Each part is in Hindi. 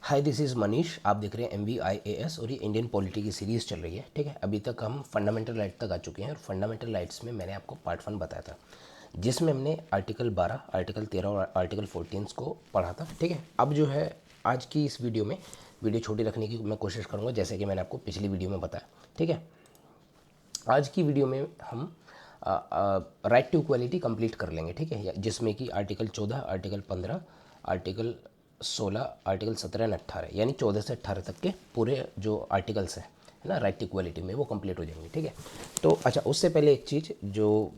हाय दिस इज़ मनीष, आप देख रहे हैं MVIAS और ये इंडियन पॉलिटी की सीरीज़ चल रही है। ठीक है, अभी तक हम फंडामेंटल राइट तक आ चुके हैं और फंडामेंटल राइट्स में मैंने आपको पार्ट 1 बताया था जिसमें हमने आर्टिकल 12, आर्टिकल 13 और आर्टिकल 14 को पढ़ा था। ठीक है, अब जो है आज की इस वीडियो में वीडियो छोटी रखने की मैं कोशिश करूँगा जैसे कि मैंने आपको पिछली वीडियो में बताया। ठीक है, आज की वीडियो में हम राइट टू इक्वालिटी कंप्लीट कर लेंगे। ठीक है, जिसमें कि article 14, article 15, article 16, article 17 and 18 यानी 14 से 18 तक के पूरे जो आर्टिकल्स हैं है ना राइट टू इक्वालिटी में, वो कंप्लीट हो जाएंगे। ठीक है, तो अच्छा, उससे पहले एक चीज़, जो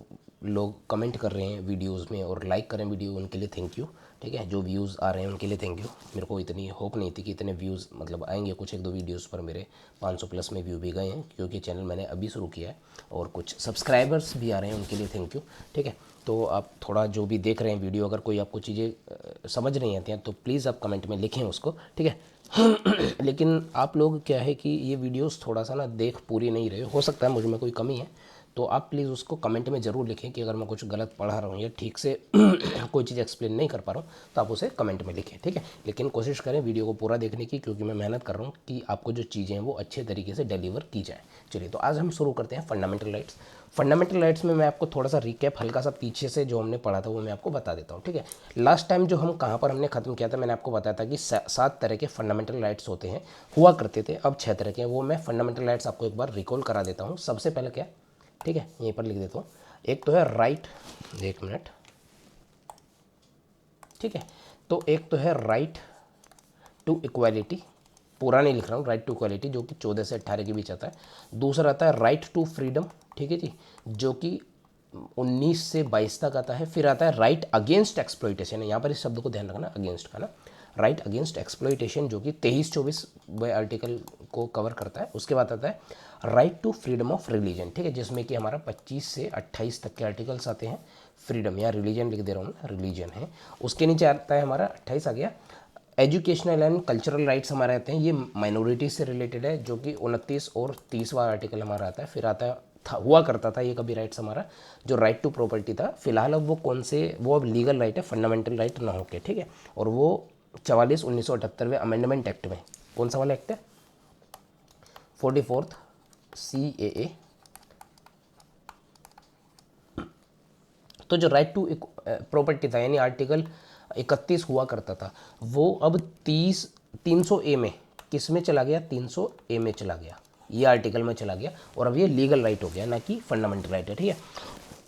लोग कमेंट कर रहे हैं वीडियोस में और लाइक कर रहे हैं वीडियो, उनके लिए थैंक यू। ठीक है, जो व्यूज़ आ रहे हैं उनके लिए थैंक यू। मेरे को इतनी होप नहीं थी कि इतने व्यूज़ मतलब आएंगे। कुछ एक दो वीडियोस पर मेरे 500 प्लस में व्यू भी गए हैं क्योंकि चैनल मैंने अभी शुरू किया है, और कुछ सब्सक्राइबर्स भी आ रहे हैं, उनके लिए थैंक यू। ठीक है, तो आप थोड़ा जो भी देख रहे हैं वीडियो, अगर कोई आपको चीज़ें समझ नहीं आती हैं तो प्लीज़ आप कमेंट में लिखें उसको। ठीक है लेकिन आप लोग क्या है कि ये वीडियोस थोड़ा सा ना देख पूरी नहीं रहे हो सकता है मुझ में कोई कमी है, तो आप प्लीज़ उसको कमेंट में ज़रूर लिखें कि अगर मैं कुछ गलत पढ़ा रहा हूँ या ठीक से कोई चीज़ एक्सप्लेन नहीं कर पा रहा हूँ तो आप उसे कमेंट में लिखें। ठीक है, लेकिन कोशिश करें वीडियो को पूरा देखने की, क्योंकि मैं मेहनत कर रहा हूँ कि आपको जो चीज़ें हैं वो अच्छे तरीके से डिलीवर की जाए। चलिए, तो आज हम शुरू करते हैं फंडामेंटल राइट्स। फंडामेंटल राइट्स में मैं आपको थोड़ा सा रिकैप, हल्का सा पीछे से जो हमने पढ़ा था वो मैं आपको बता देता हूँ। ठीक है, लास्ट टाइम जो हम कहाँ पर हमने ख़त्म किया था, मैंने आपको बताया था कि 7 तरह के फंडामेंटल राइट्स होते हैं, हुआ करते थे, अब 6 तरह के हैं। वो मैं फंडामेंटल राइट्स आपको एक बार रिकॉल करा देता हूँ। सबसे पहले क्या, ठीक है, यहीं पर लिख देता हूँ। एक तो है राइट, एक मिनट, ठीक है, तो एक तो है राइट टू इक्वालिटी, पूरा नहीं लिख रहा हूँ, राइट टू इक्वालिटी जो कि 14 से 18 के बीच आता है। दूसरा आता है राइट टू फ्रीडम, ठीक है जी, जो कि 19 से 22 तक आता है। फिर आता है राइट अगेंस्ट एक्सप्लॉइटेशन, यहाँ पर इस शब्द को ध्यान रखना, अगेंस्ट का ना, राइट अगेंस्ट एक्सप्लॉइटेशन जो कि 23-24 आर्टिकल को कवर करता है। उसके बाद आता है right to freedom of religion, ठीक है, जिसमें कि हमारा 25 से 28 तक के आर्टिकल्स आते हैं। फ्रीडम या रिलीजन लिख दे रहा हूँ, रिलीजन है। उसके नीचे आता है हमारा 28 आ गया, एजुकेशनल एंड कल्चरल राइट्स हमारे आते हैं, ये माइनॉरिटीज से रिलेटेड है, जो कि 29 और 30वां आर्टिकल हमारा आता है। फिर आता है हुआ करता था ये कभी राइट्स हमारा, जो राइट टू प्रॉपर्टी था, फिलहाल अब वो कौन से, वो अब लीगल राइट है, फंडामेंटल राइट ना होके। ठीक है, और वो 44/1978 अमेंडमेंट एक्ट में, कौन सा वाला एक्ट है, 44th CAA। तो जो राइट टू प्रॉपर्टी था यानी आर्टिकल 31 हुआ करता था, वो अब 300A में, किस में चला गया, 300A में चला गया, ये आर्टिकल में चला गया, और अब ये लीगल राइट हो गया, ना कि फंडामेंटल राइट है। ठीक है,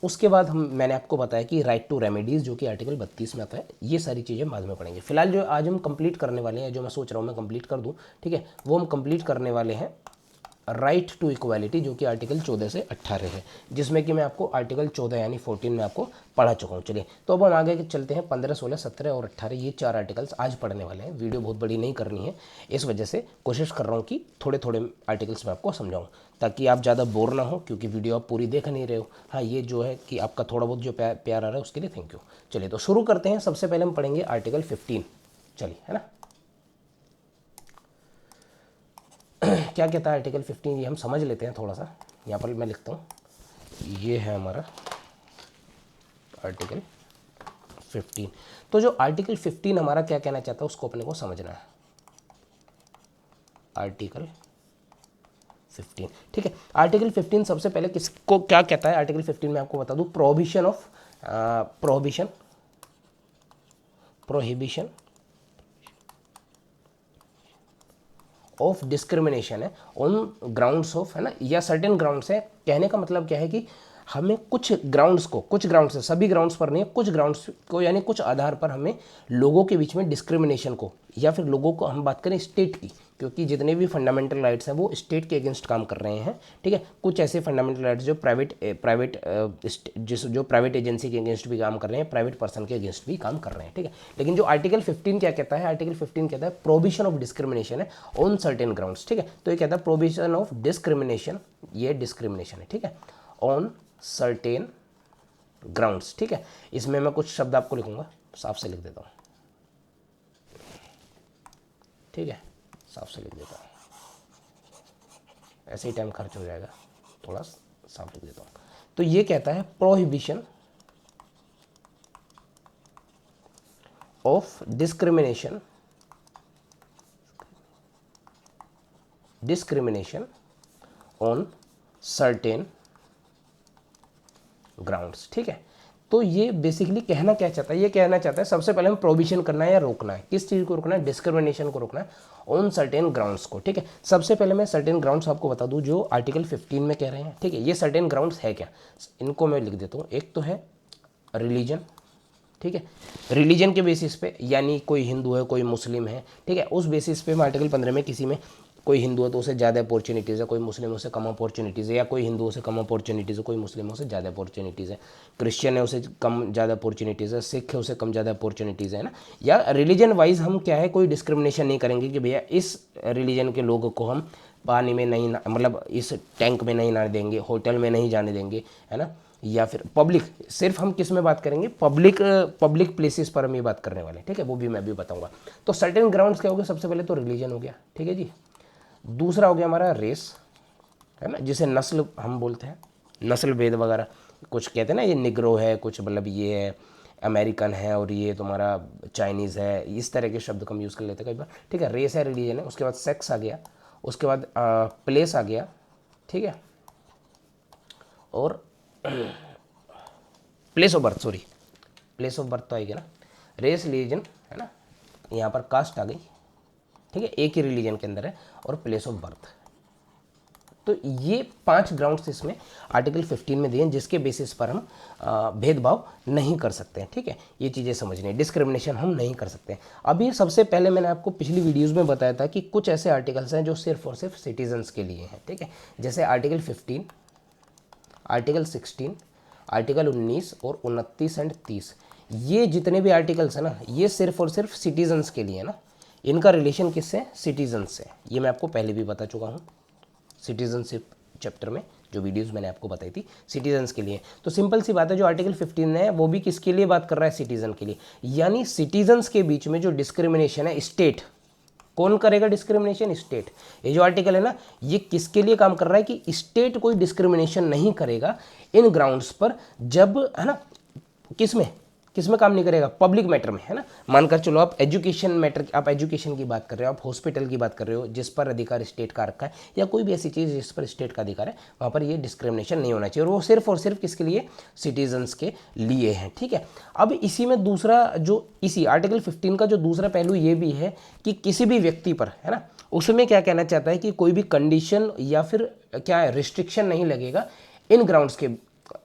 उसके बाद मैंने आपको बताया कि राइट टू रेमेडीज़ जो कि आर्टिकल 32 में आता है। ये सारी चीज़ें बाद में पढ़ेंगे। फिलहाल जो आज हम कंप्लीट करने वाले हैं, जो मैं सोच रहा हूँ मैं कंप्लीट कर दूँ, ठीक है, वो हम कंप्लीट करने वाले हैं राइट टू इक्वालिटी, जो कि आर्टिकल 14 से 18 है, जिसमें कि मैं आपको आर्टिकल 14 यानी 14 में आपको पढ़ा चुका हूँ। चलिए, तो अब हम आगे चलते हैं। 15, 16, 17 और 18 ये 4 आर्टिकल्स आज पढ़ने वाले हैं। वीडियो बहुत बड़ी नहीं करनी है, इस वजह से कोशिश कर रहा हूँ कि थोड़े थोड़े आर्टिकल्स मैं आपको समझाऊँ, ताकि आप ज़्यादा बोर ना हो, क्योंकि वीडियो आप पूरी देख नहीं रहे हो। हाँ, ये जो है कि आपका थोड़ा बहुत जो प्यार आ रहा है उसके लिए थैंक यू। चलिए, तो शुरू करते हैं। सबसे पहले हम पढ़ेंगे आर्टिकल 15। चलिए, है ना, क्या कहता है आर्टिकल 15, ये हम समझ लेते हैं थोड़ा सा। यहाँ पर मैं लिखता हूँ, ये है हमारा आर्टिकल 15। तो जो आर्टिकल 15 हमारा क्या कहना चाहता है उसको अपने को समझना है। आर्टिकल 15, ठीक है, आर्टिकल 15 सबसे पहले किसको क्या कहता है, आर्टिकल 15 में आपको बता दूँ, prohibition of prohibition of discrimination है ऑन ग्राउंड्स ऑफ, है ना, या सर्टेन ग्राउंड्स है। कहने का मतलब क्या है कि हमें कुछ ग्राउंड्स को, कुछ ग्राउंड्स है, सभी ग्राउंड्स पर नहीं है, कुछ ग्राउंड्स को यानी कुछ आधार पर हमें लोगों के बीच में डिस्क्रिमिनेशन को, या फिर लोगों को, हम बात करें स्टेट की, क्योंकि जितने भी फंडामेंटल राइट्स हैं वो स्टेट के अगेंस्ट काम कर रहे हैं। ठीक है, कुछ ऐसे फंडामेंटल राइट्स जो जो प्राइवेट एजेंसी के अगेंस्ट भी काम कर रहे हैं, प्राइवेट पर्सन के अगेंस्ट भी काम कर रहे हैं। ठीक है, लेकिन जो आर्टिकल 15 क्या कहता है, आर्टिकल 15 कहता है प्रोहिबिशन ऑफ डिस्क्रिमिनेशन है ऑन सर्टेन ग्राउंड्स। ठीक है, तो ये कहता है प्रोहिबिशन ऑफ डिस्क्रिमिनेशन, ये डिस्क्रिमिनेशन है, ठीक है, ऑन सर्टेन ग्राउंड्स। ठीक है, इसमें मैं कुछ शब्द आपको लिखूंगा, साफ से लिख देता हूँ, ठीक है, साफ से लिख देता हूँ, ऐसे ही टाइम खर्च हो जाएगा, थोड़ा साफ लिख देता हूँ। तो ये कहता है prohibition of discrimination discrimination on certain grounds, ठीक है। तो ये बेसिकली कहना क्या चाहता है, ये कहना चाहता है सबसे पहले हम प्रोहिबिशन करना है या रोकना है, किस चीज़ को रोकना है, डिस्क्रिमिनेशन को रोकना है ऑन सर्टेन ग्राउंड्स को, ठीक है। सबसे पहले मैं सर्टेन ग्राउंड्स आपको बता दूं जो आर्टिकल 15 में कह रहे हैं, ठीक है। ये सर्टेन ग्राउंड्स है क्या, इनको मैं लिख देता हूँ। एक तो है रिलीजन, ठीक है, रिलीजन के बेसिस पे, यानी कोई हिंदू है कोई मुस्लिम है, ठीक है, उस बेसिस पे मैं आर्टिकल 15 में किसी में कोई हिंदू है तो उसे ज़्यादा अपॉर्चुनिटीज़ है, कोई मुस्लिम से कम अपॉर्चुनिटीज़ है, या कोई हिंदू से कम अपॉर्चुनिटीज़ है, कोई मुस्लिमों से ज़्यादा अपॉर्चुनिटीज़ है, क्रिश्चियन है उसे कम ज़्यादा अपॉर्चुनिटीज़ है, सिख है उसे कम ज़्यादा अपॉर्चुनिटीज़ है ना। या रिलीजन वाइज हम क्या है कोई डिस्क्रिमिनेशन नहीं करेंगे कि भैया इस रिलीजन के लोगों को हम पानी में नहीं, मतलब इस टैंक में नहीं नहाने देंगे, होटल में नहीं जाने देंगे, है ना। या फिर पब्लिक, सिर्फ हम किस में बात करेंगे, पब्लिक प्लेसेस पर हम ये बात करने वाले हैं, ठीक है, वो भी मैं भी बताऊंगा। तो सर्टेन ग्राउंड्स क्या हो गया, सबसे पहले तो रिलीजन हो गया, ठीक है जी। दूसरा हो गया हमारा रेस, है ना, जिसे नस्ल हम बोलते हैं, नस्ल भेद वगैरह कुछ कहते हैं ना, ये निग्रो है, कुछ मतलब ये है अमेरिकन है, और ये तुम्हारा चाइनीज़ है, इस तरह के शब्द हम यूज़ कर लेते हैं कई बार, ठीक है। रेस है, रिलीजन है, उसके बाद सेक्स आ गया, उसके बाद प्लेस आ गया, ठीक है, और place of birth, sorry place of birth तो आएगी ना, रेस, रिलीजन, है ना, यहाँ पर कास्ट आ गई, ठीक है, एक ही रिलीजन के अंदर है, और प्लेस ऑफ बर्थ। तो ये 5 ग्राउंड्स इसमें आर्टिकल 15 में दिए हैं जिसके बेसिस पर हम भेदभाव नहीं कर सकते हैं, ठीक है। ये चीज़ें समझनी है, डिस्क्रिमिनेशन हम नहीं कर सकते हैं। अभी सबसे पहले मैंने आपको पिछली वीडियोज़ में बताया था कि कुछ ऐसे आर्टिकल्स हैं जो सिर्फ और सिर्फ सिटीजन्स के लिए हैं, ठीक है, जैसे आर्टिकल 15, आर्टिकल 16, आर्टिकल 19 और 29 एंड 30, ये जितने भी आर्टिकल्स हैं ना, ये सिर्फ और सिर्फ सिटीजन्स के लिए ना। इनका रिलेशन किससे, सिटीजन्स से, ये मैं आपको पहले भी बता चुका हूँ सिटीजनशिप चैप्टर में, जो वीडियोस मैंने आपको बताई थी, सिटीजन्स के लिए। तो सिंपल सी बात है, जो आर्टिकल 15 है वो भी किसके लिए बात कर रहा है, सिटीजन के लिए। यानी सिटीजन्स के बीच में जो डिस्क्रिमिनेशन है, स्टेट कौन करेगा डिस्क्रिमिनेशन, स्टेट। ये जो आर्टिकल है ना, ये किसके लिए काम कर रहा है कि स्टेट कोई डिस्क्रिमिनेशन नहीं करेगा इन ग्राउंड्स पर, जब, है ना, किसमें काम नहीं करेगा, पब्लिक मैटर में, है ना। मानकर चलो आप एजुकेशन मैटर, आप एजुकेशन की बात कर रहे हो, आप हॉस्पिटल की बात कर रहे हो, जिस पर अधिकार स्टेट का रखा है, या कोई भी ऐसी चीज़ जिस पर स्टेट का अधिकार है, वहाँ पर ये डिस्क्रिमिनेशन नहीं होना चाहिए, और वो सिर्फ और सिर्फ किसके लिए, सिटीजन्स के लिए है, ठीक है। अब इसी में दूसरा, जो इसी आर्टिकल 15 का जो दूसरा पहलू ये भी है कि किसी भी व्यक्ति पर, है ना, उसमें क्या कहना चाहता है कि कोई भी कंडीशन या फिर क्या है, रिस्ट्रिक्शन नहीं लगेगा इन ग्राउंड्स के,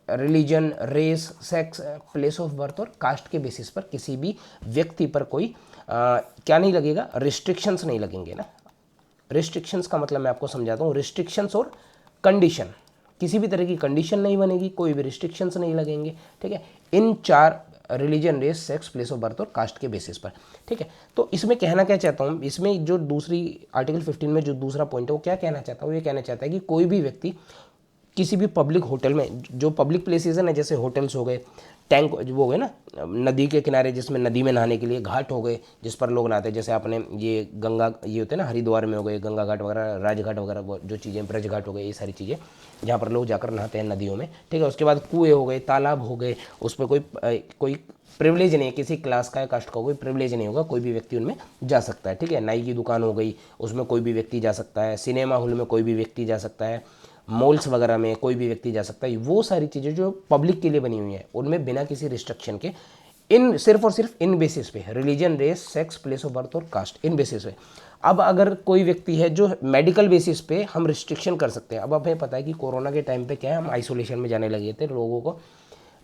religion, race, sex, place of birth और कास्ट के बेसिस पर किसी भी व्यक्ति पर कोई क्या नहीं लगेगा, रिस्ट्रिक्शंस नहीं लगेंगे ना। रिस्ट्रिक्शंस का मतलब मैं आपको समझाता हूँ, रिस्ट्रिक्शंस और कंडीशन, किसी भी तरह की कंडीशन नहीं बनेगी, कोई भी रिस्ट्रिक्शंस नहीं लगेंगे, ठीक है, इन 4 religion, race, sex, place of birth और कास्ट के बेसिस पर, ठीक है। तो इसमें कहना क्या चाहता हूँ, इसमें जो दूसरी आर्टिकल 15 में जो दूसरा पॉइंट है वो क्या कहना चाहता हूँ, ये कहना चाहता है कि कोई भी व्यक्ति किसी भी पब्लिक होटल में, जो पब्लिक प्लेसेस है ना, जैसे होटल्स हो गए, टैंक वो हो गए ना, नदी के किनारे जिसमें नदी में नहाने के लिए घाट हो गए जिस पर लोग नहाते हैं, जैसे आपने ये गंगा, ये होते हैं ना हरिद्वार में हो गए गंगा घाट वगैरह, राजघाट वगैरह, वो जो चीज़ें, ब्रज घाट हो गए, ये सारी चीज़ें जहाँ पर लोग जाकर नहाते हैं नदियों में, ठीक है। उसके बाद कुएँ हो गए, तालाब हो गए, उस पर कोई प्रिविलेज नहीं है, किसी क्लास का या कास्ट का कोई प्रिविलेज नहीं होगा, कोई भी व्यक्ति उनमें जा सकता है, ठीक है। नाई की दुकान हो गई, उसमें कोई भी व्यक्ति जा सकता है, सिनेमा हॉल में कोई भी व्यक्ति जा सकता है, मॉल्स वगैरह में कोई भी व्यक्ति जा सकता है। वो सारी चीज़ें जो पब्लिक के लिए बनी हुई हैं उनमें बिना किसी रिस्ट्रिक्शन के, इन सिर्फ और सिर्फ इन बेसिस पे, religion, race, sex, place of birth और कास्ट, इन बेसिस पे। अब अगर कोई व्यक्ति है जो मेडिकल बेसिस पे हम रिस्ट्रिक्शन कर सकते हैं। अब हमें पता है कि कोरोना के टाइम पे क्या है, हम आइसोलेशन में जाने लगे थे, लोगों को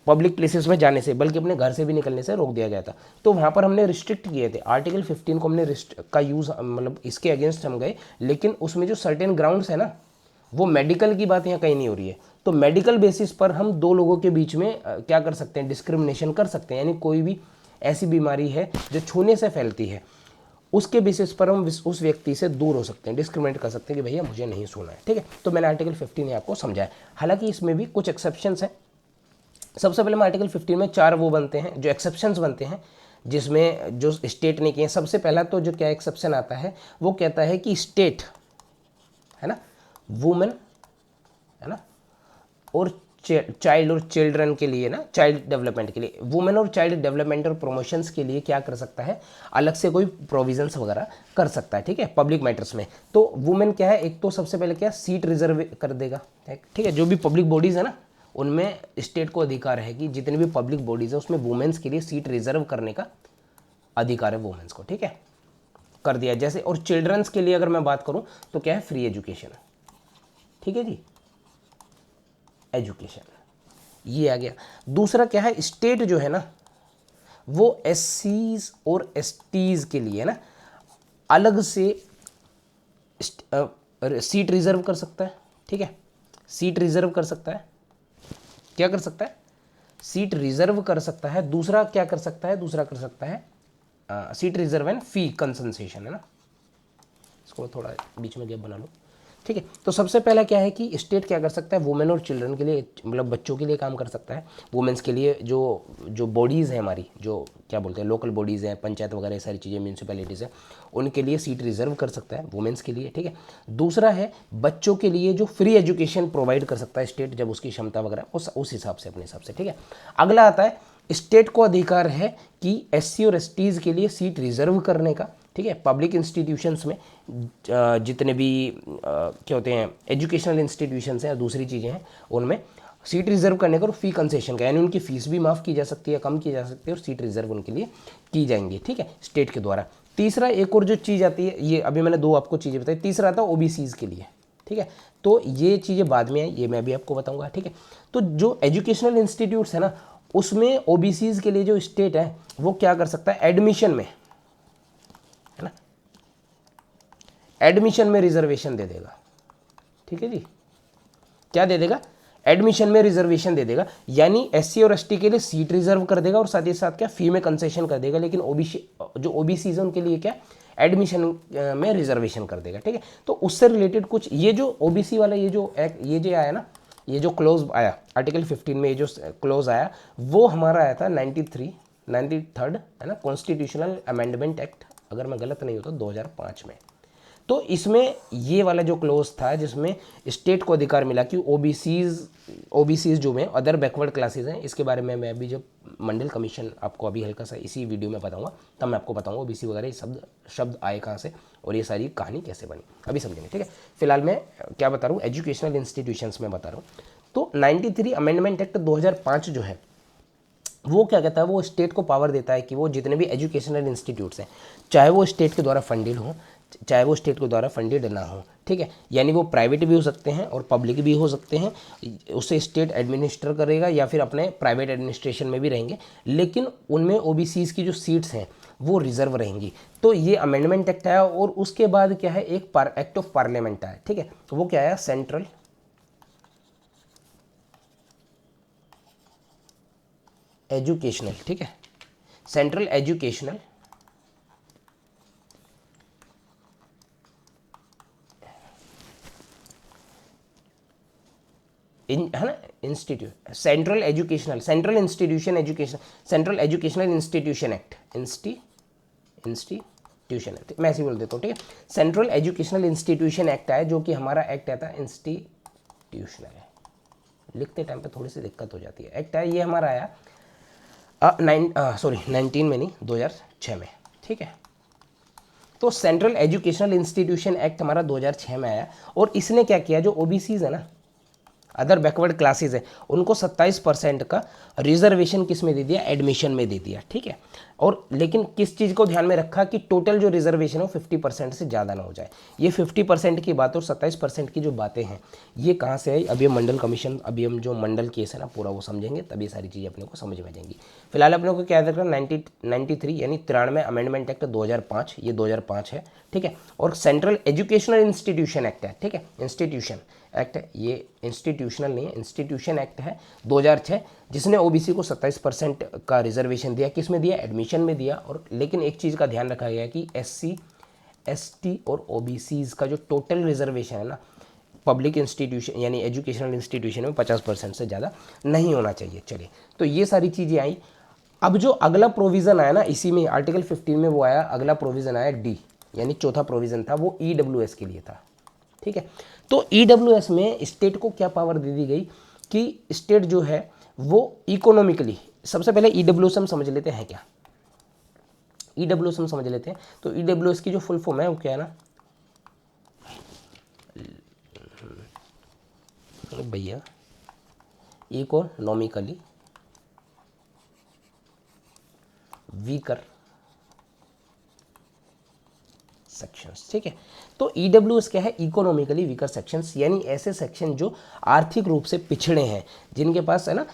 पब्लिक प्लेसेस में जाने से, बल्कि अपने घर से भी निकलने से रोक दिया गया था। तो वहाँ पर हमने रिस्ट्रिक्ट किए थे, आर्टिकल 15 को हमने का यूज़, मतलब इसके अगेंस्ट हम गए, लेकिन उसमें जो सर्टेन ग्राउंड्स है ना, वो मेडिकल की बात यहाँ कहीं नहीं हो रही है। तो मेडिकल बेसिस पर हम 2 लोगों के बीच में क्या कर सकते हैं, डिस्क्रिमिनेशन कर सकते हैं। यानी कोई भी ऐसी बीमारी है जो छूने से फैलती है, उसके बेसिस पर हम उस व्यक्ति से दूर हो सकते हैं, डिस्क्रिमिनेट कर सकते हैं कि भैया मुझे नहीं छूना है, ठीक है। तो मैंने आर्टिकल 15 आपको समझाया। हालांकि इसमें भी कुछ एक्सेप्शंस हैं। सबसे पहले में आर्टिकल 15 में 4 वो बनते हैं जो एक्सेप्शंस बनते हैं, जिसमें जो स्टेट ने किए। सबसे पहला तो जो क्या एक्सेप्शन आता है, वो कहता है कि स्टेट, है ना, वुमेन, है ना, और चाइल्ड और चिल्ड्रन के लिए ना, चाइल्ड डेवलपमेंट के लिए, वुमेन और चाइल्ड डेवलपमेंट और प्रमोशंस के लिए क्या कर सकता है, अलग से कोई प्रोविजंस वगैरह कर सकता है, ठीक है, पब्लिक मैटर्स में। तो वुमेन क्या है, एक तो सबसे पहले क्या सीट रिजर्व कर देगा, ठीक है, जो भी पब्लिक बॉडीज़ है ना उनमें स्टेट को अधिकार है कि जितनी भी पब्लिक बॉडीज़ है उसमें वुमेन्स के लिए सीट रिजर्व करने का अधिकार है वुमेन्स को, ठीक है, कर दिया। जैसे और चिल्ड्रंस के लिए अगर मैं बात करूं तो क्या है, फ्री एजुकेशन, ठीक है जी, एजुकेशन, ये आ गया। दूसरा क्या है, स्टेट जो है ना वो एससीज और एसटीज के लिए ना अलग से सीट रिजर्व कर सकता है, ठीक है, सीट रिजर्व कर सकता है, क्या कर सकता है, सीट रिजर्व कर सकता है। दूसरा क्या कर सकता है, दूसरा कर सकता है सीट रिजर्व एंड फी कंसंसेशन, है ना, इसको थोड़ा बीच में गैप बना लो, ठीक है। तो सबसे पहला क्या है कि स्टेट क्या कर सकता है, वुमेन और चिल्ड्रन के लिए, मतलब बच्चों के लिए काम कर सकता है। वुमेन्स के लिए जो बॉडीज़ हैं हमारी, जो क्या बोलते हैं लोकल बॉडीज़ हैं, पंचायत वगैरह सारी चीज़ें, म्यूनसिपैलिटीज़ हैं, उनके लिए सीट रिजर्व कर सकता है वुमेन्स के लिए, ठीक है। दूसरा है बच्चों के लिए जो फ्री एजुकेशन प्रोवाइड कर सकता है स्टेट, जब उसकी क्षमता वगैरह उस हिसाब से, अपने हिसाब से, ठीक है। अगला आता है स्टेट को अधिकार है कि एससी और एसटीज़ के लिए सीट रिजर्व करने का, ठीक है, पब्लिक इंस्टीट्यूशंस में जितने भी क्या होते हैं एजुकेशनल इंस्टीट्यूशंस हैं या दूसरी चीज़ें हैं उनमें सीट रिजर्व करने का और फी कंसेशन का, यानी उनकी फीस भी माफ़ की जा सकती है, कम की जा सकती है और सीट रिजर्व उनके लिए की जाएंगी, ठीक है, स्टेट के द्वारा। तीसरा एक और जो चीज़ आती है, ये अभी मैंने दो आपको चीज़ें बताई, तीसरा आता है ओबीसीज़ के लिए, ठीक है। तो ये चीज़ें बाद में आई, ये मैं भी आपको बताऊंगा, ठीक है। तो जो एजुकेशनल इंस्टीट्यूट्स है ना उसमें ओबीसीज़ के लिए जो स्टेट है वो क्या कर सकता है, एडमिशन में, है ना, एडमिशन में रिजर्वेशन दे देगा, ठीक है जी, क्या दे देगा, एडमिशन में रिजर्वेशन दे देगा, यानी एससी और एसटी के लिए सीट रिजर्व कर देगा और साथ ही साथ क्या फी में कंसेशन कर देगा, लेकिन ओबीसी जो ओबीसी है उनके लिए क्या एडमिशन में रिजर्वेशन कर देगा, ठीक है। तो उससे रिलेटेड कुछ ये जो ओबीसी वाला ये जो आया ना, ये जो क्लोज आया आर्टिकल 15 में, ये जो क्लोज आया वो हमारा आया था 93 है ना, कॉन्स्टिट्यूशनल अमेंडमेंट एक्ट, अगर मैं गलत नहीं होता 2005 में। तो इसमें ये वाला जो क्लोज था जिसमें स्टेट को अधिकार मिला कि ओबीसीज जो में अदर बैकवर्ड क्लासेज हैं, इसके बारे में मैं अभी जब मंडल कमीशन आपको अभी हल्का सा इसी वीडियो में बताऊंगा तब मैं आपको बताऊंगा ओबीसी वगैरह ये शब्द आए कहाँ से और ये सारी कहानी कैसे बनी, अभी समझेंगे, ठीक है। फिलहाल मैं क्या बता रहा हूँ, एजुकेशनल इंस्टीट्यूशंस में बता रहा हूँ। तो 93 अमेंडमेंट एक्ट 2005 जो है वो क्या कहता है, वो स्टेट को पावर देता है कि वो जितने भी एजुकेशनल इंस्टीट्यूट्स हैं चाहे वो स्टेट के द्वारा फंडेड हों चाहे वो स्टेट के द्वारा फंडेड ना हो, ठीक है, यानी वो प्राइवेट भी हो सकते हैं और पब्लिक भी हो सकते हैं, उसे स्टेट एडमिनिस्टर करेगा या फिर अपने प्राइवेट एडमिनिस्ट्रेशन में भी रहेंगे, लेकिन उनमें ओबीसीज की जो सीट्स हैं वो रिजर्व रहेंगी। तो ये अमेंडमेंट एक्ट आया और उसके बाद क्या है, एक एक्ट ऑफ पार्लियामेंट आया, ठीक है, वो क्या आया, सेंट्रल एजुकेशनल, ठीक है, सेंट्रल एजुकेशनल है ना, institute central institution education, central educational institution act, institution act मैं ऐसे बोल देता हूँ, ठीक है। सेंट्रल एजुकेशनल इंस्टीट्यूशन एक्ट आया जो कि हमारा एक्ट आता है इंस्टीट्यूशनल है, लिखते टाइम पे थोड़ी सी दिक्कत हो जाती है, एक्ट है ये हमारा आया 19 में नहीं 2006 में, ठीक है। तो सेंट्रल एजुकेशनल इंस्टीट्यूशन एक्ट हमारा 2006 में आया और इसने क्या किया, जो ओबीसीज है ना अदर बैकवर्ड क्लासेस है उनको 27% का रिजर्वेशन किस में दे दिया, एडमिशन में दे दिया, ठीक है। और लेकिन किस चीज़ को ध्यान में रखा कि टोटल जो रिजर्वेशन हो 50% से ज़्यादा ना हो जाए। ये 50% की बात और 27% की जो बातें हैं ये कहाँ से आई, अभी हम मंडल कमीशन, अभी हम जो मंडल केस है ना पूरा वो समझेंगे तभी सारी चीज़ें अपने को समझ में आ जाएंगी। फिलहाल अपने को क्या याद रखना, 93 यानी 93 अमेंडमेंट एक्ट 2005, ये 2005 है, ठीक है। और सेंट्रल एजुकेशनल इंस्टीट्यूशन एक्ट है, ठीक है, इंस्टीट्यूशन एक्ट है, ये इंस्टीट्यूशनल नहीं है, इंस्टीट्यूशन एक्ट है 2006, जिसने ओबीसी को 27% का रिजर्वेशन दिया, किस में दिया, एडमिशन में दिया। और लेकिन एक चीज़ का ध्यान रखा गया कि एससी एसटी और ओबीसीज का जो टोटल रिजर्वेशन है ना पब्लिक इंस्टीट्यूशन यानी एजुकेशनल इंस्टीट्यूशन में 50% से ज़्यादा नहीं होना चाहिए। चलिए, तो ये सारी चीज़ें आई। अब जो अगला प्रोविज़न आया ना इसी में आर्टिकल 15 में वो आया, अगला प्रोविज़न आया डी, यानी चौथा प्रोविज़न था, वो ईडब्ल्यूएस के लिए था, ठीक है। तो ईडब्ल्यूएस में स्टेट को क्या पावर दे दी गई कि स्टेट जो है वो इकोनॉमिकली, सबसे पहले ईडब्ल्यूएस हम समझ लेते हैं क्या, ईडब्ल्यूएस हम समझ लेते हैं। तो ईडब्ल्यूएस की जो फुल फॉर्म है वो क्या है ना भैया, इकोनॉमिकली वीकर सेक्शंस, ठीक है। तो ईडब्ल्यूएस क्या है, इकोनॉमिकली वीकर सेक्शंस, यानी ऐसे सेक्शन जो आर्थिक रूप से पिछड़े हैं, जिनके पास है ना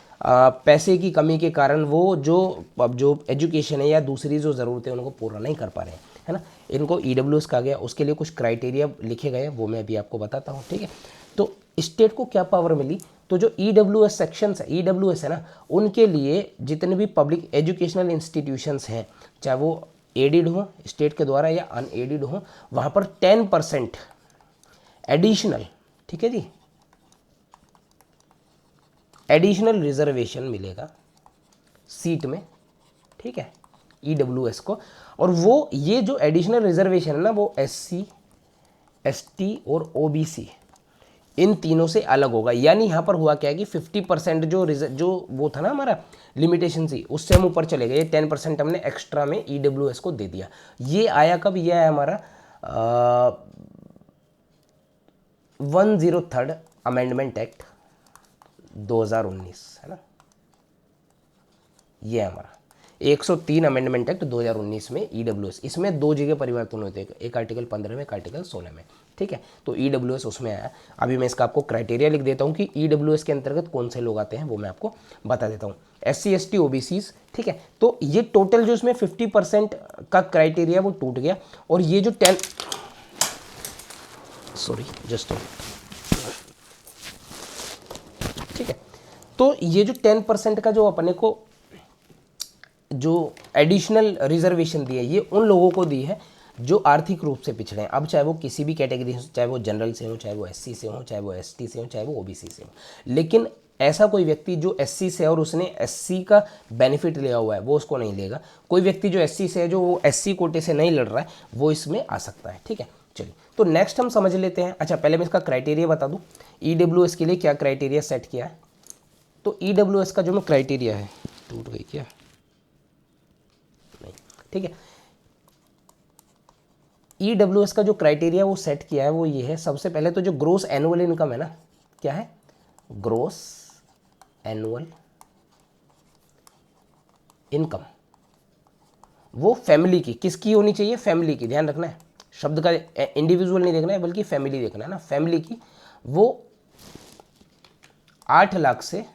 पैसे की कमी के कारण वो जो एजुकेशन है या दूसरी जो ज़रूरतें उनको पूरा नहीं कर पा रहे हैं, है ना, इनको ईडब्ल्यूएस कहा गया। उसके लिए कुछ क्राइटेरिया लिखे गए, वो मैं अभी आपको बताता हूँ, ठीक है। तो स्टेट को क्या पावर मिली, तो जो ईडब्ल्यूएस सेक्शंस है, ईडब्ल्यूएस है ना, उनके लिए जितने भी पब्लिक एजुकेशनल इंस्टीट्यूशंस हैं, चाहे वो एडिड हो स्टेट के द्वारा या अनएडिड हो, वहाँ पर 10% एडिशनल, ठीक है जी, एडिशनल रिजर्वेशन मिलेगा सीट में, ठीक है, ईडब्ल्यूएस को। और वो ये जो एडिशनल रिजर्वेशन है ना, वो एससी, एसटी और ओबीसी इन तीनों से अलग होगा। यानी यहाँ पर हुआ क्या है कि 50% जो वो था ना हमारा लिमिटेशन सी, उससे हम ऊपर चले गए। ये 10% हमने एक्स्ट्रा में ईडब्ल्यूएस को दे दिया। ये आया कब, ये आया हमारा 103rd अमेंडमेंट एक्ट 2019, है ना, ये हमारा 103 अमेंडमेंट एक्ट 2019 में ईडब्ल्यूएस, इसमें दो जगह परिवर्तन होते हैं, एक आर्टिकल 15 में, एक आर्टिकल 16 में, ठीक है। तो ईडब्ल्यूएस उसमें आया। अभी मैं इसका आपको क्राइटेरिया लिख देता हूँ कि ईडब्ल्यूएस के अंतर्गत कौन से लोग आते हैं, वो मैं आपको बता देता हूँ। एससी, एसटी, ओबीसीज, ठीक है। तो ये टोटल जो इसमें 50% का क्राइटेरिया वो टूट गया। और ये जो 10, सॉरी जस्ट, ठीक है। तो ये जो 10% का जो अपने को जो एडिशनल रिजर्वेशन दी है, ये उन लोगों को दी है जो आर्थिक रूप से पिछड़े हैं। अब चाहे वो किसी भी कैटेगरी से, चाहे वो जनरल से हो, चाहे वो एससी से हो, चाहे वो एसटी से हो, चाहे वो ओबीसी से हो। लेकिन ऐसा कोई व्यक्ति जो एससी से है और उसने एससी का बेनिफिट लिया हुआ है, वो उसको नहीं लेगा। कोई व्यक्ति जो एससी से है, जो वो एससी कोटे से नहीं लड़ रहा है, वो इसमें आ सकता है, ठीक है। चलिए, तो नेक्स्ट हम समझ लेते हैं। अच्छा, पहले मैं इसका क्राइटेरिया बता दूं, ईडब्ल्यूएस के लिए क्या क्राइटेरिया सेट किया है। तो ईडब्ल्यूएस का जो मैं क्राइटेरिया है, टूट गई क्या, नहीं, ठीक है। ईडब्ल्यूएस का जो क्राइटेरिया वो सेट किया है वो ये है। सबसे पहले तो जो ग्रोस एनुअल इनकम है ना, क्या है, ग्रोस एनुअल इनकम, वो फैमिली की, किसकी होनी चाहिए, फैमिली की, ध्यान रखना है, शब्द का इंडिविजुअल नहीं देखना है बल्कि फैमिली देखना है ना, फैमिली की, वो 8 लाख से